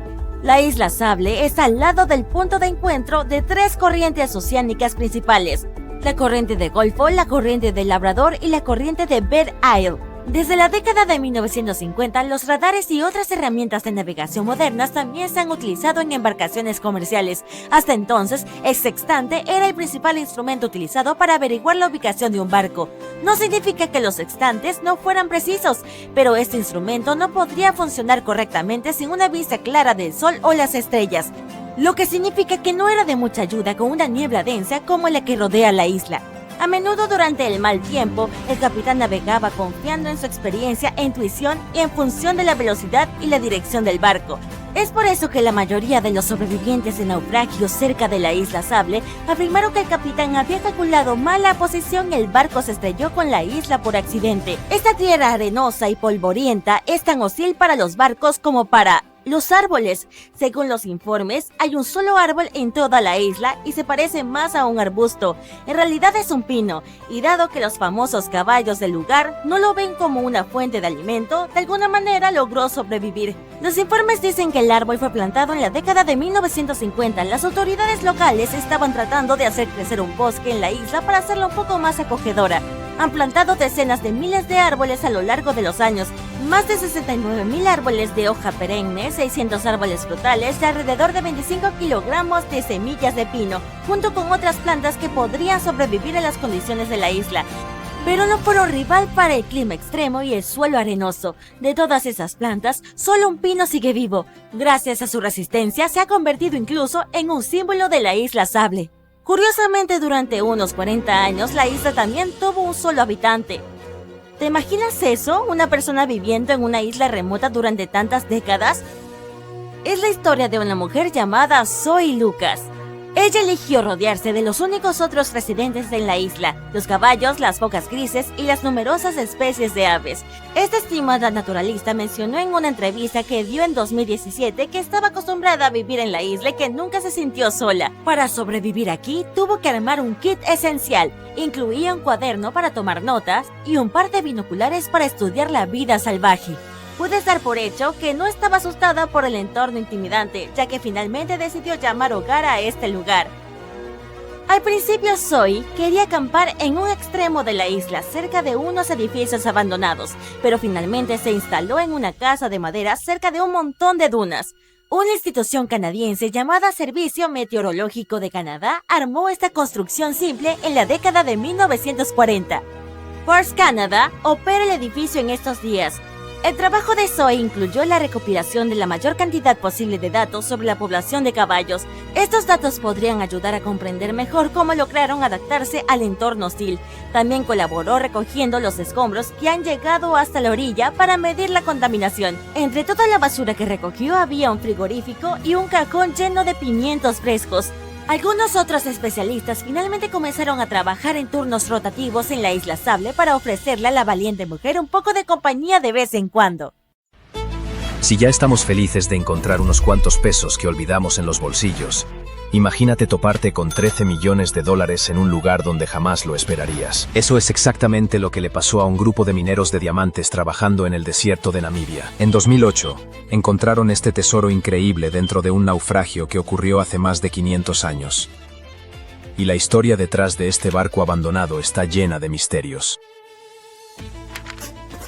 La isla Sable está al lado del punto de encuentro de 3 corrientes oceánicas principales: la corriente del Golfo, la corriente del Labrador y la corriente de Bear Isle. Desde la década de 1950, los radares y otras herramientas de navegación modernas también se han utilizado en embarcaciones comerciales. Hasta entonces, el sextante era el principal instrumento utilizado para averiguar la ubicación de un barco. No significa que los sextantes no fueran precisos, pero este instrumento no podría funcionar correctamente sin una vista clara del sol o las estrellas, lo que significa que no era de mucha ayuda con una niebla densa como la que rodea la isla. A menudo durante el mal tiempo, el capitán navegaba confiando en su experiencia e intuición y en función de la velocidad y la dirección del barco. Es por eso que la mayoría de los sobrevivientes de naufragios cerca de la isla Sable afirmaron que el capitán había calculado mal la posición y el barco se estrelló con la isla por accidente. Esta tierra arenosa y polvorienta es tan hostil para los barcos como para los árboles. Según los informes, hay un solo árbol en toda la isla y se parece más a un arbusto. En realidad es un pino, y dado que los famosos caballos del lugar no lo ven como una fuente de alimento, de alguna manera logró sobrevivir. Los informes dicen que el árbol fue plantado en la década de 1950. Las autoridades locales estaban tratando de hacer crecer un bosque en la isla para hacerla un poco más acogedora. Han plantado decenas de miles de árboles a lo largo de los años, más de 69,000 árboles de hoja perenne, 600 árboles frutales y alrededor de 25 kilogramos de semillas de pino, junto con otras plantas que podrían sobrevivir a las condiciones de la isla. Pero no fueron rival para el clima extremo y el suelo arenoso. De todas esas plantas, solo un pino sigue vivo. Gracias a su resistencia, se ha convertido incluso en un símbolo de la isla Sable. Curiosamente, durante unos 40 años, la isla también tuvo un solo habitante. ¿Te imaginas eso? ¿Una persona viviendo en una isla remota durante tantas décadas? Es la historia de una mujer llamada Zoe Lucas. Ella eligió rodearse de los únicos otros residentes en la isla, los caballos, las focas grises y las numerosas especies de aves. Esta estimada naturalista mencionó en una entrevista que dio en 2017 que estaba acostumbrada a vivir en la isla y que nunca se sintió sola. Para sobrevivir aquí, tuvo que armar un kit esencial. Incluía un cuaderno para tomar notas y un par de binoculares para estudiar la vida salvaje. Puedes dar por hecho que no estaba asustada por el entorno intimidante, ya que finalmente decidió llamar hogar a este lugar. Al principio, Zoe quería acampar en un extremo de la isla, cerca de unos edificios abandonados, pero finalmente se instaló en una casa de madera cerca de un montón de dunas. Una institución canadiense llamada Servicio Meteorológico de Canadá armó esta construcción simple en la década de 1940. Force Canada opera el edificio en estos días. El trabajo de Zoe incluyó la recopilación de la mayor cantidad posible de datos sobre la población de caballos. Estos datos podrían ayudar a comprender mejor cómo lograron adaptarse al entorno hostil. También colaboró recogiendo los escombros que han llegado hasta la orilla para medir la contaminación. Entre toda la basura que recogió había un frigorífico y un cajón lleno de pimientos frescos. Algunos otros especialistas finalmente comenzaron a trabajar en turnos rotativos en la isla Sable para ofrecerle a la valiente mujer un poco de compañía de vez en cuando. Si ya estamos felices de encontrar unos cuantos pesos que olvidamos en los bolsillos, Imagínate toparte con 13 millones de dólares en un lugar donde jamás lo esperarías. Eso es exactamente lo que le pasó a un grupo de mineros de diamantes trabajando en el desierto de Namibia. En 2008, encontraron este tesoro increíble dentro de un naufragio que ocurrió hace más de 500 años. Y la historia detrás de este barco abandonado está llena de misterios.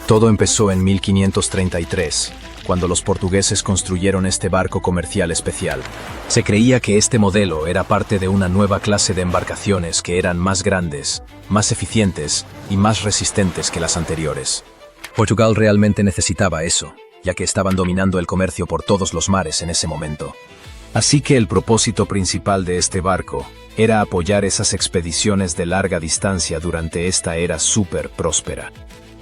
Todo empezó en 1533. Cuando los portugueses construyeron este barco comercial especial. Se creía que este modelo era parte de una nueva clase de embarcaciones que eran más grandes, más eficientes y más resistentes que las anteriores. Portugal realmente necesitaba eso, ya que estaban dominando el comercio por todos los mares en ese momento. Así que el propósito principal de este barco era apoyar esas expediciones de larga distancia durante esta era súper próspera.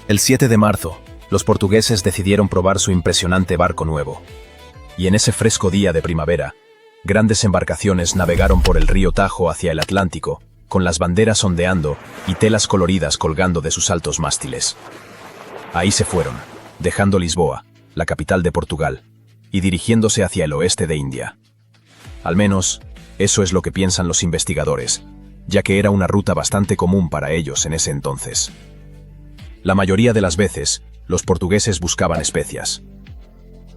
El 7 de marzo, los portugueses decidieron probar su impresionante barco nuevo. Y en ese fresco día de primavera, grandes embarcaciones navegaron por el río Tajo hacia el Atlántico, con las banderas ondeando y telas coloridas colgando de sus altos mástiles. Ahí se fueron, dejando Lisboa, la capital de Portugal, y dirigiéndose hacia el oeste de India. Al menos, eso es lo que piensan los investigadores, ya que era una ruta bastante común para ellos en ese entonces. La mayoría de las veces, los portugueses buscaban especias.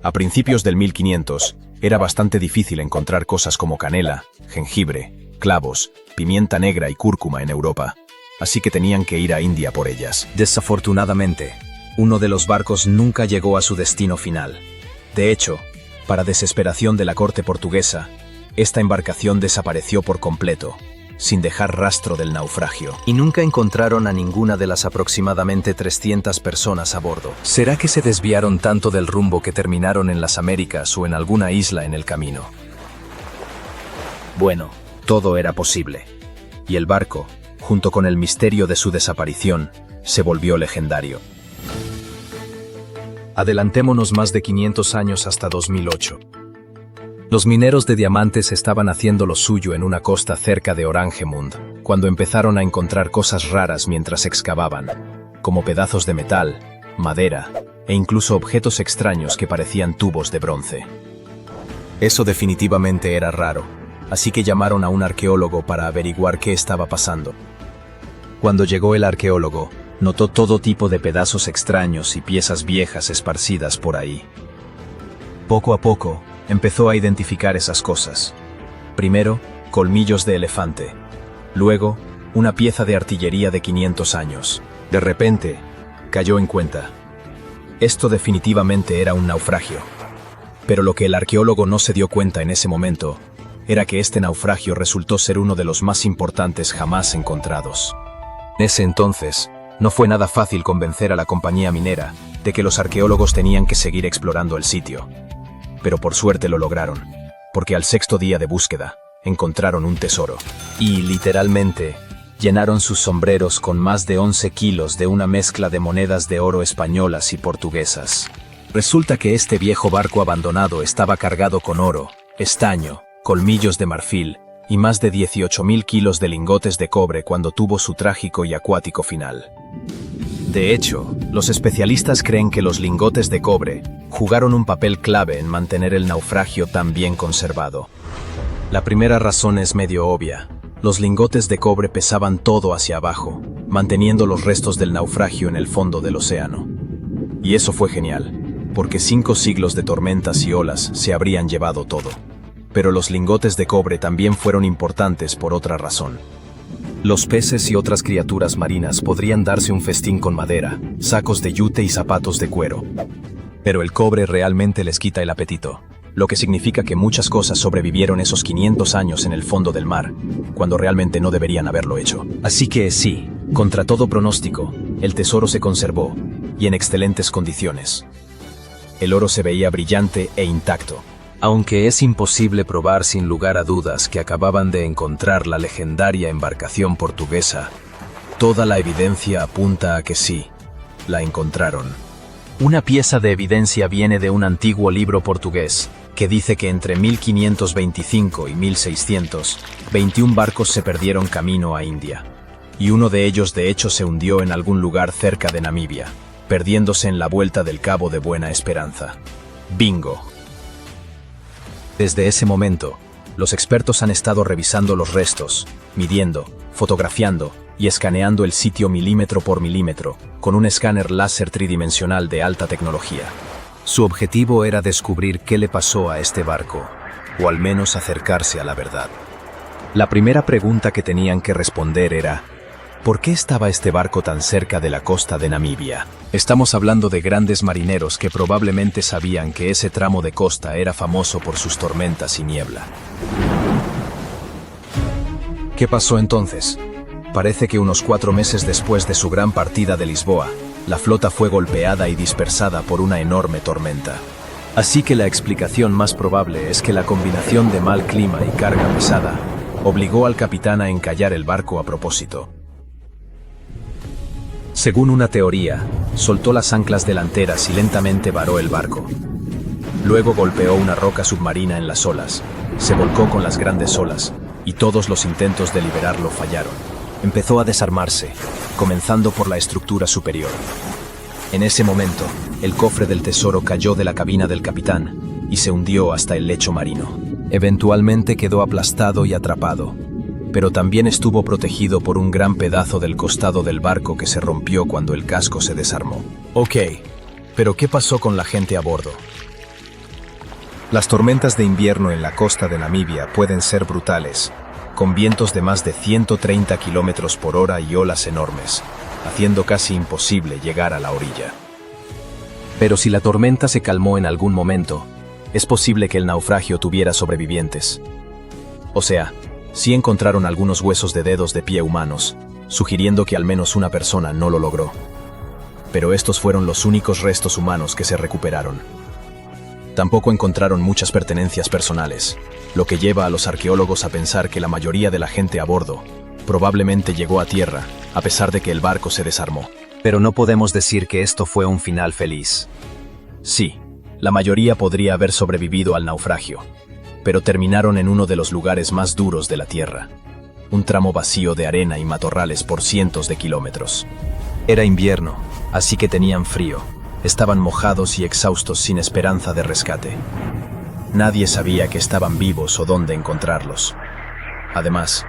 A principios del 1500, era bastante difícil encontrar cosas como canela, jengibre, clavos, pimienta negra y cúrcuma en Europa, así que tenían que ir a India por ellas. Desafortunadamente, uno de los barcos nunca llegó a su destino final. De hecho, para desesperación de la corte portuguesa, esta embarcación desapareció por completo, sin dejar rastro del naufragio. Y nunca encontraron a ninguna de las aproximadamente 300 personas a bordo. ¿Será que se desviaron tanto del rumbo que terminaron en las Américas o en alguna isla en el camino? Bueno, todo era posible. Y el barco, junto con el misterio de su desaparición, se volvió legendario. Adelantémonos más de 500 años hasta 2008. Los mineros de diamantes estaban haciendo lo suyo en una costa cerca de Oranjemund, cuando empezaron a encontrar cosas raras mientras excavaban, como pedazos de metal, madera e incluso objetos extraños que parecían tubos de bronce. Eso definitivamente era raro, así que llamaron a un arqueólogo para averiguar qué estaba pasando. Cuando llegó el arqueólogo, notó todo tipo de pedazos extraños y piezas viejas esparcidas por ahí. Poco a poco, empezó a identificar esas cosas. Primero, colmillos de elefante. Luego, una pieza de artillería de 500 años. De repente, cayó en cuenta. Esto definitivamente era un naufragio. Pero lo que el arqueólogo no se dio cuenta en ese momento, era que este naufragio resultó ser uno de los más importantes jamás encontrados. En ese entonces, no fue nada fácil convencer a la compañía minera de que los arqueólogos tenían que seguir explorando el sitio. Pero por suerte lo lograron, porque al 6º día de búsqueda, encontraron un tesoro. Y, literalmente, llenaron sus sombreros con más de 11 kilos de una mezcla de monedas de oro españolas y portuguesas. Resulta que este viejo barco abandonado estaba cargado con oro, estaño, colmillos de marfil y más de 18.000 kilos de lingotes de cobre cuando tuvo su trágico y acuático final. De hecho, los especialistas creen que los lingotes de cobre jugaron un papel clave en mantener el naufragio tan bien conservado. La primera razón es medio obvia. Los lingotes de cobre pesaban todo hacia abajo, manteniendo los restos del naufragio en el fondo del océano. Y eso fue genial, porque 5 siglos de tormentas y olas se habrían llevado todo. Pero los lingotes de cobre también fueron importantes por otra razón. Los peces y otras criaturas marinas podrían darse un festín con madera, sacos de yute y zapatos de cuero. Pero el cobre realmente les quita el apetito, lo que significa que muchas cosas sobrevivieron esos 500 años en el fondo del mar, cuando realmente no deberían haberlo hecho. Así que sí, contra todo pronóstico, el tesoro se conservó, y en excelentes condiciones. El oro se veía brillante e intacto. Aunque es imposible probar sin lugar a dudas que acababan de encontrar la legendaria embarcación portuguesa, toda la evidencia apunta a que sí, la encontraron. Una pieza de evidencia viene de un antiguo libro portugués, que dice que entre 1525 y 1600, 21 barcos se perdieron camino a India. Y uno de ellos de hecho se hundió en algún lugar cerca de Namibia, perdiéndose en la vuelta del Cabo de Buena Esperanza. ¡Bingo! Desde ese momento, Los expertos han estado revisando los restos, midiendo, fotografiando y escaneando el sitio milímetro por milímetro con un escáner láser tridimensional de alta tecnología. Su objetivo era descubrir qué le pasó a este barco, o al menos acercarse a la verdad. La primera pregunta que tenían que responder era: ¿por qué estaba este barco tan cerca de la costa de Namibia? Estamos hablando de grandes marineros que probablemente sabían que ese tramo de costa era famoso por sus tormentas y niebla. ¿Qué pasó entonces? Parece que unos 4 meses después de su gran partida de Lisboa, la flota fue golpeada y dispersada por una enorme tormenta. Así que la explicación más probable es que la combinación de mal clima y carga pesada obligó al capitán a encallar el barco a propósito. Según una teoría, soltó las anclas delanteras y lentamente varó el barco. Luego golpeó una roca submarina en las olas, se volcó con las grandes olas, y todos los intentos de liberarlo fallaron. Empezó a desarmarse, comenzando por la estructura superior. En ese momento, el cofre del tesoro cayó de la cabina del capitán y se hundió hasta el lecho marino. Eventualmente quedó aplastado y atrapado, pero también estuvo protegido por un gran pedazo del costado del barco que se rompió cuando el casco se desarmó. Ok, pero ¿qué pasó con la gente a bordo? Las tormentas de invierno en la costa de Namibia pueden ser brutales, con vientos de más de 130 kilómetros por hora y olas enormes, haciendo casi imposible llegar a la orilla. Pero si la tormenta se calmó en algún momento, es posible que el naufragio tuviera sobrevivientes. O sea, sí encontraron algunos huesos de dedos de pie humanos, sugiriendo que al menos una persona no lo logró. Pero estos fueron los únicos restos humanos que se recuperaron. Tampoco encontraron muchas pertenencias personales, lo que lleva a los arqueólogos a pensar que la mayoría de la gente a bordo probablemente llegó a tierra, a pesar de que el barco se desarmó. Pero no podemos decir que esto fue un final feliz. Sí, la mayoría podría haber sobrevivido al naufragio, pero terminaron en uno de los lugares más duros de la Tierra, un tramo vacío de arena y matorrales por cientos de kilómetros. Era invierno, así que tenían frío, estaban mojados y exhaustos sin esperanza de rescate. Nadie sabía que estaban vivos o dónde encontrarlos. Además,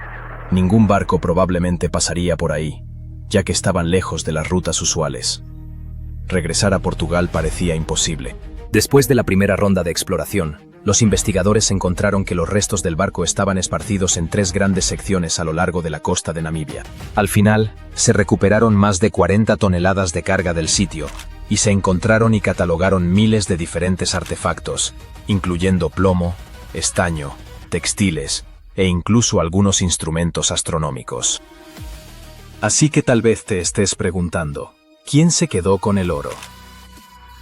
ningún barco probablemente pasaría por ahí, ya que estaban lejos de las rutas usuales. Regresar a Portugal parecía imposible. Después de la primera ronda de exploración, los investigadores encontraron que los restos del barco estaban esparcidos en 3 grandes secciones a lo largo de la costa de Namibia. Al final, se recuperaron más de 40 toneladas de carga del sitio, y se encontraron y catalogaron miles de diferentes artefactos, incluyendo plomo, estaño, textiles e incluso algunos instrumentos astronómicos. Así que tal vez te estés preguntando, ¿quién se quedó con el oro?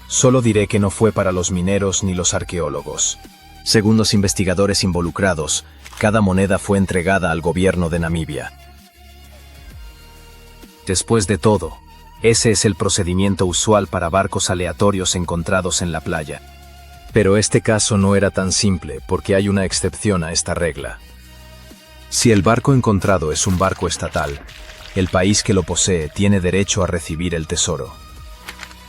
Solo diré que no fue para los mineros ni los arqueólogos. Según los investigadores involucrados, cada moneda fue entregada al gobierno de Namibia. Después de todo, ese es el procedimiento usual para barcos aleatorios encontrados en la playa. Pero este caso no era tan simple porque hay una excepción a esta regla. Si el barco encontrado es un barco estatal, el país que lo posee tiene derecho a recibir el tesoro.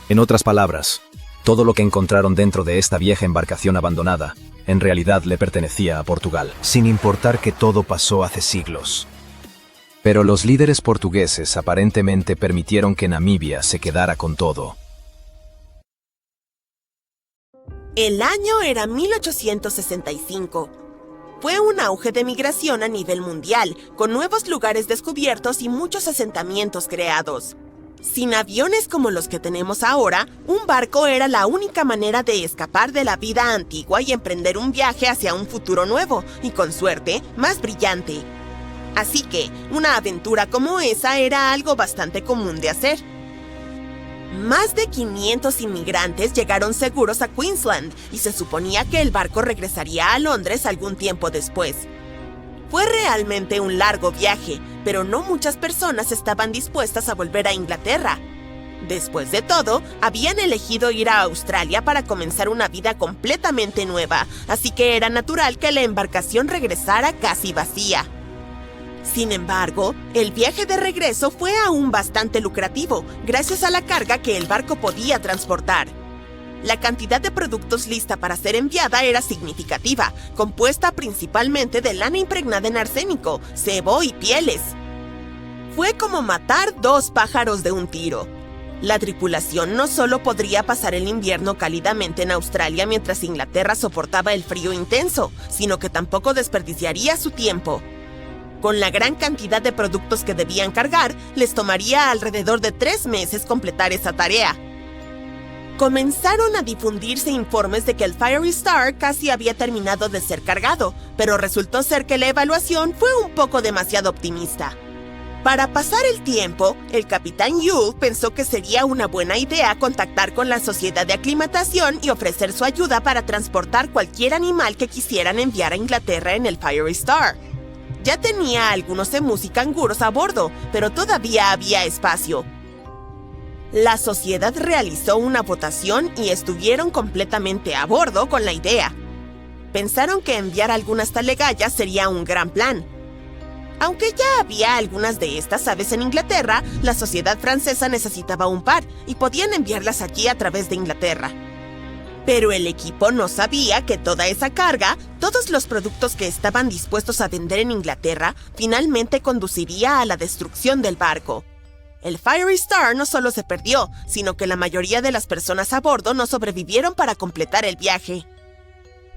En otras palabras, todo lo que encontraron dentro de esta vieja embarcación abandonada, en realidad le pertenecía a Portugal, sin importar que todo pasó hace siglos. Pero los líderes portugueses aparentemente permitieron que Namibia se quedara con todo. El año era 1865. Fue un auge de migración a nivel mundial, con nuevos lugares descubiertos y muchos asentamientos creados. Sin aviones como los que tenemos ahora, un barco era la única manera de escapar de la vida antigua y emprender un viaje hacia un futuro nuevo, y con suerte, más brillante. Así que, una aventura como esa era algo bastante común de hacer. Más de 500 inmigrantes llegaron seguros a Queensland y se suponía que el barco regresaría a Londres algún tiempo después. Fue realmente un largo viaje, pero no muchas personas estaban dispuestas a volver a Inglaterra. Después de todo, habían elegido ir a Australia para comenzar una vida completamente nueva, así que era natural que la embarcación regresara casi vacía. Sin embargo, el viaje de regreso fue aún bastante lucrativo, gracias a la carga que el barco podía transportar. La cantidad de productos lista para ser enviada era significativa, compuesta principalmente de lana impregnada en arsénico, sebo y pieles. Fue como matar 2 pájaros de un tiro. La tripulación no solo podría pasar el invierno cálidamente en Australia mientras Inglaterra soportaba el frío intenso, sino que tampoco desperdiciaría su tiempo. Con la gran cantidad de productos que debían cargar, les tomaría alrededor de 3 meses completar esa tarea. Comenzaron a difundirse informes de que el Fiery Star casi había terminado de ser cargado, pero resultó ser que la evaluación fue un poco demasiado optimista. Para pasar el tiempo, el capitán Yule pensó que sería una buena idea contactar con la Sociedad de Aclimatación y ofrecer su ayuda para transportar cualquier animal que quisieran enviar a Inglaterra en el Fiery Star. Ya tenía algunos emus y canguros a bordo, pero todavía había espacio. La sociedad realizó una votación y estuvieron completamente a bordo con la idea. Pensaron que enviar algunas talegallas sería un gran plan. Aunque ya había algunas de estas aves en Inglaterra, la sociedad francesa necesitaba un par y podían enviarlas allí a través de Inglaterra. Pero el equipo no sabía que toda esa carga, todos los productos que estaban dispuestos a vender en Inglaterra, finalmente conduciría a la destrucción del barco. El Fiery Star no solo se perdió, sino que la mayoría de las personas a bordo no sobrevivieron para completar el viaje.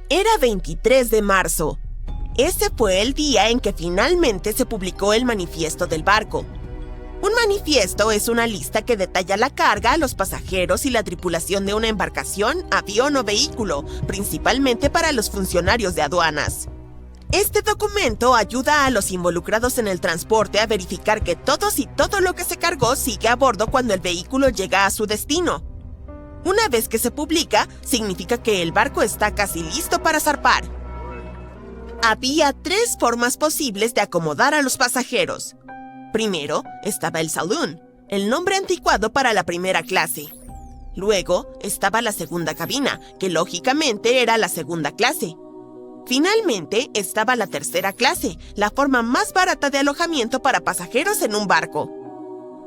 Era 23 de marzo. Ese fue el día en que finalmente se publicó el manifiesto del barco. Un manifiesto es una lista que detalla la carga, los pasajeros y la tripulación de una embarcación, avión o vehículo, principalmente para los funcionarios de aduanas. Este documento ayuda a los involucrados en el transporte a verificar que todos y todo lo que se cargó sigue a bordo cuando el vehículo llega a su destino. Una vez que se publica, significa que el barco está casi listo para zarpar. Había 3 formas posibles de acomodar a los pasajeros. Primero, estaba el saloon, el nombre anticuado para la primera clase. Luego, estaba la segunda cabina, que lógicamente era la segunda clase. Finalmente, estaba la tercera clase, la forma más barata de alojamiento para pasajeros en un barco.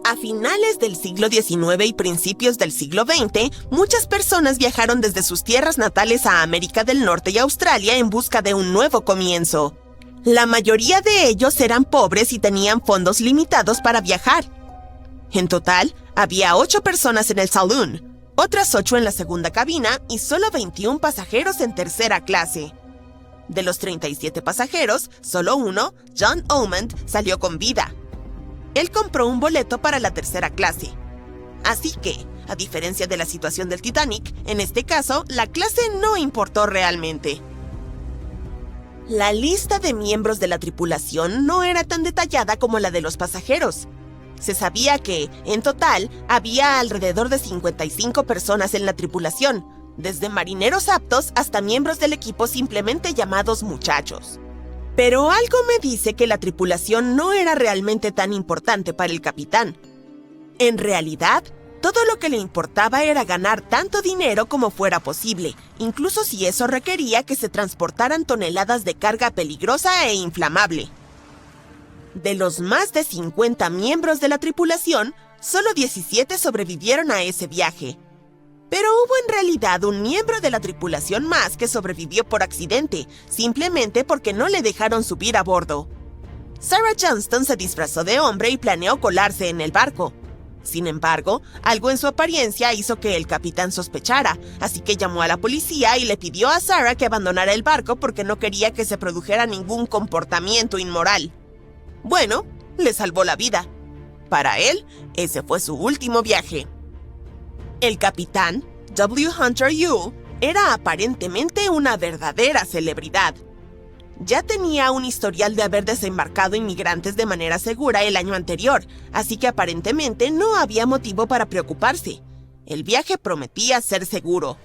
A finales del siglo XIX y principios del siglo XX, muchas personas viajaron desde sus tierras natales a América del Norte y Australia en busca de un nuevo comienzo. La mayoría de ellos eran pobres y tenían fondos limitados para viajar. En total, había 8 personas en el saloon, otras 8 en la segunda cabina y solo 21 pasajeros en tercera clase. De los 37 pasajeros, solo uno, John Omand, salió con vida. Él compró un boleto para la tercera clase. Así que, a diferencia de la situación del Titanic, en este caso, la clase no importó realmente. La lista de miembros de la tripulación no era tan detallada como la de los pasajeros. Se sabía que, en total, había alrededor de 55 personas en la tripulación, desde marineros aptos hasta miembros del equipo simplemente llamados muchachos. Pero algo me dice que la tripulación no era realmente tan importante para el capitán. En realidad, todo lo que le importaba era ganar tanto dinero como fuera posible, incluso si eso requería que se transportaran toneladas de carga peligrosa e inflamable. De los más de 50 miembros de la tripulación, solo 17 sobrevivieron a ese viaje. Pero hubo en realidad un miembro de la tripulación más que sobrevivió por accidente, simplemente porque no le dejaron subir a bordo. Sarah Johnston se disfrazó de hombre y planeó colarse en el barco. Sin embargo, algo en su apariencia hizo que el capitán sospechara, así que llamó a la policía y le pidió a Sarah que abandonara el barco porque no quería que se produjera ningún comportamiento inmoral. Bueno, le salvó la vida. Para él, ese fue su último viaje. El capitán, W. Hunter Yule, era aparentemente una verdadera celebridad. Ya tenía un historial de haber desembarcado inmigrantes de manera segura el año anterior, así que aparentemente no había motivo para preocuparse. El viaje prometía ser seguro.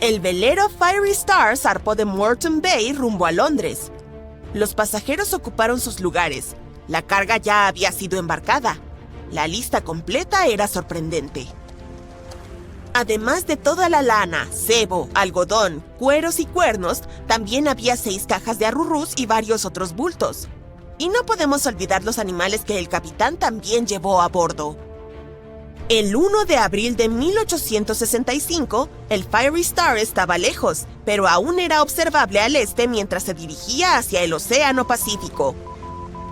El velero Fiery Star zarpó de Moreton Bay rumbo a Londres. Los pasajeros ocuparon sus lugares. La carga ya había sido embarcada. La lista completa era sorprendente. Además de toda la lana, sebo, algodón, cueros y cuernos, también había 6 cajas de arrurús y varios otros bultos. Y no podemos olvidar los animales que el capitán también llevó a bordo. El 1 de abril de 1865, el Fiery Star estaba lejos, pero aún era observable al este mientras se dirigía hacia el Océano Pacífico.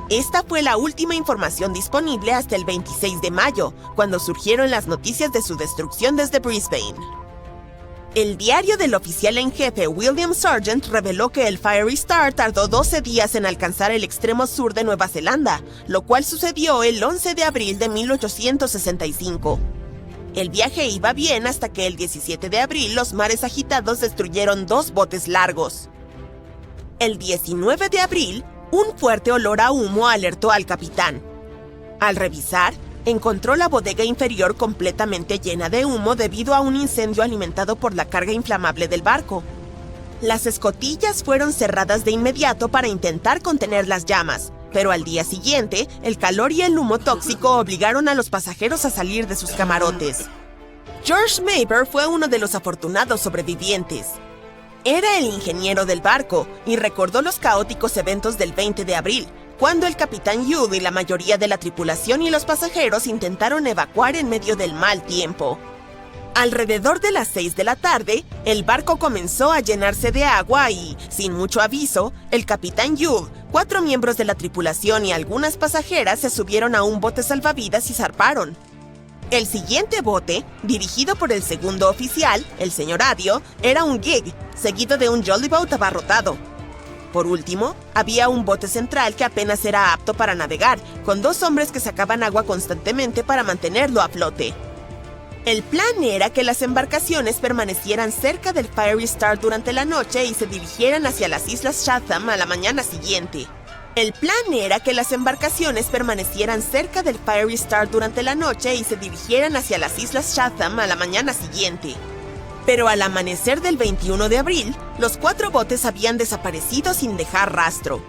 Esta fue la última información disponible hasta el 26 de mayo, cuando surgieron las noticias de su destrucción desde Brisbane. El diario del oficial en jefe William Sargent reveló que el Fiery Star tardó 12 días en alcanzar el extremo sur de Nueva Zelanda, lo cual sucedió el 11 de abril de 1865. El viaje iba bien hasta que el 17 de abril los mares agitados destruyeron 2 botes largos. El 19 de abril, un fuerte olor a humo alertó al capitán. Al revisar, encontró la bodega inferior completamente llena de humo debido a un incendio alimentado por la carga inflamable del barco. Las escotillas fueron cerradas de inmediato para intentar contener las llamas, pero al día siguiente, el calor y el humo tóxico obligaron a los pasajeros a salir de sus camarotes. George Mayber fue uno de los afortunados sobrevivientes. Era el ingeniero del barco y recordó los caóticos eventos del 20 de abril, cuando el capitán Yude y la mayoría de la tripulación y los pasajeros intentaron evacuar en medio del mal tiempo. Alrededor de las 6 de la tarde, el barco comenzó a llenarse de agua y, sin mucho aviso, el capitán Yude, 4 miembros de la tripulación y algunas pasajeras se subieron a un bote salvavidas y zarparon. El siguiente bote, dirigido por el segundo oficial, el señor Adio, era un gig, seguido de un jollyboat abarrotado. Por último, había un bote central que apenas era apto para navegar, con 2 hombres que sacaban agua constantemente para mantenerlo a flote. El plan era que las embarcaciones permanecieran cerca del Fiery Star durante la noche y se dirigieran hacia las Islas Chatham a la mañana siguiente. Pero al amanecer del 21 de abril, los 4 botes habían desaparecido sin dejar rastro.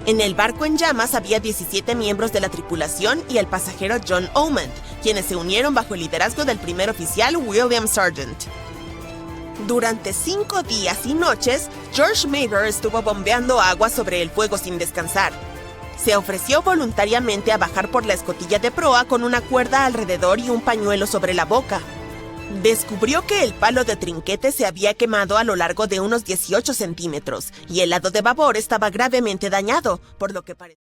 En el barco en llamas había 17 miembros de la tripulación y el pasajero John Omand, quienes se unieron bajo el liderazgo del primer oficial William Sargent. Durante 5 días y noches, George Mayber estuvo bombeando agua sobre el fuego sin descansar. Se ofreció voluntariamente a bajar por la escotilla de proa con una cuerda alrededor y un pañuelo sobre la boca. Descubrió que el palo de trinquete se había quemado a lo largo de unos 18 centímetros y el lado de babor estaba gravemente dañado, por lo que parecía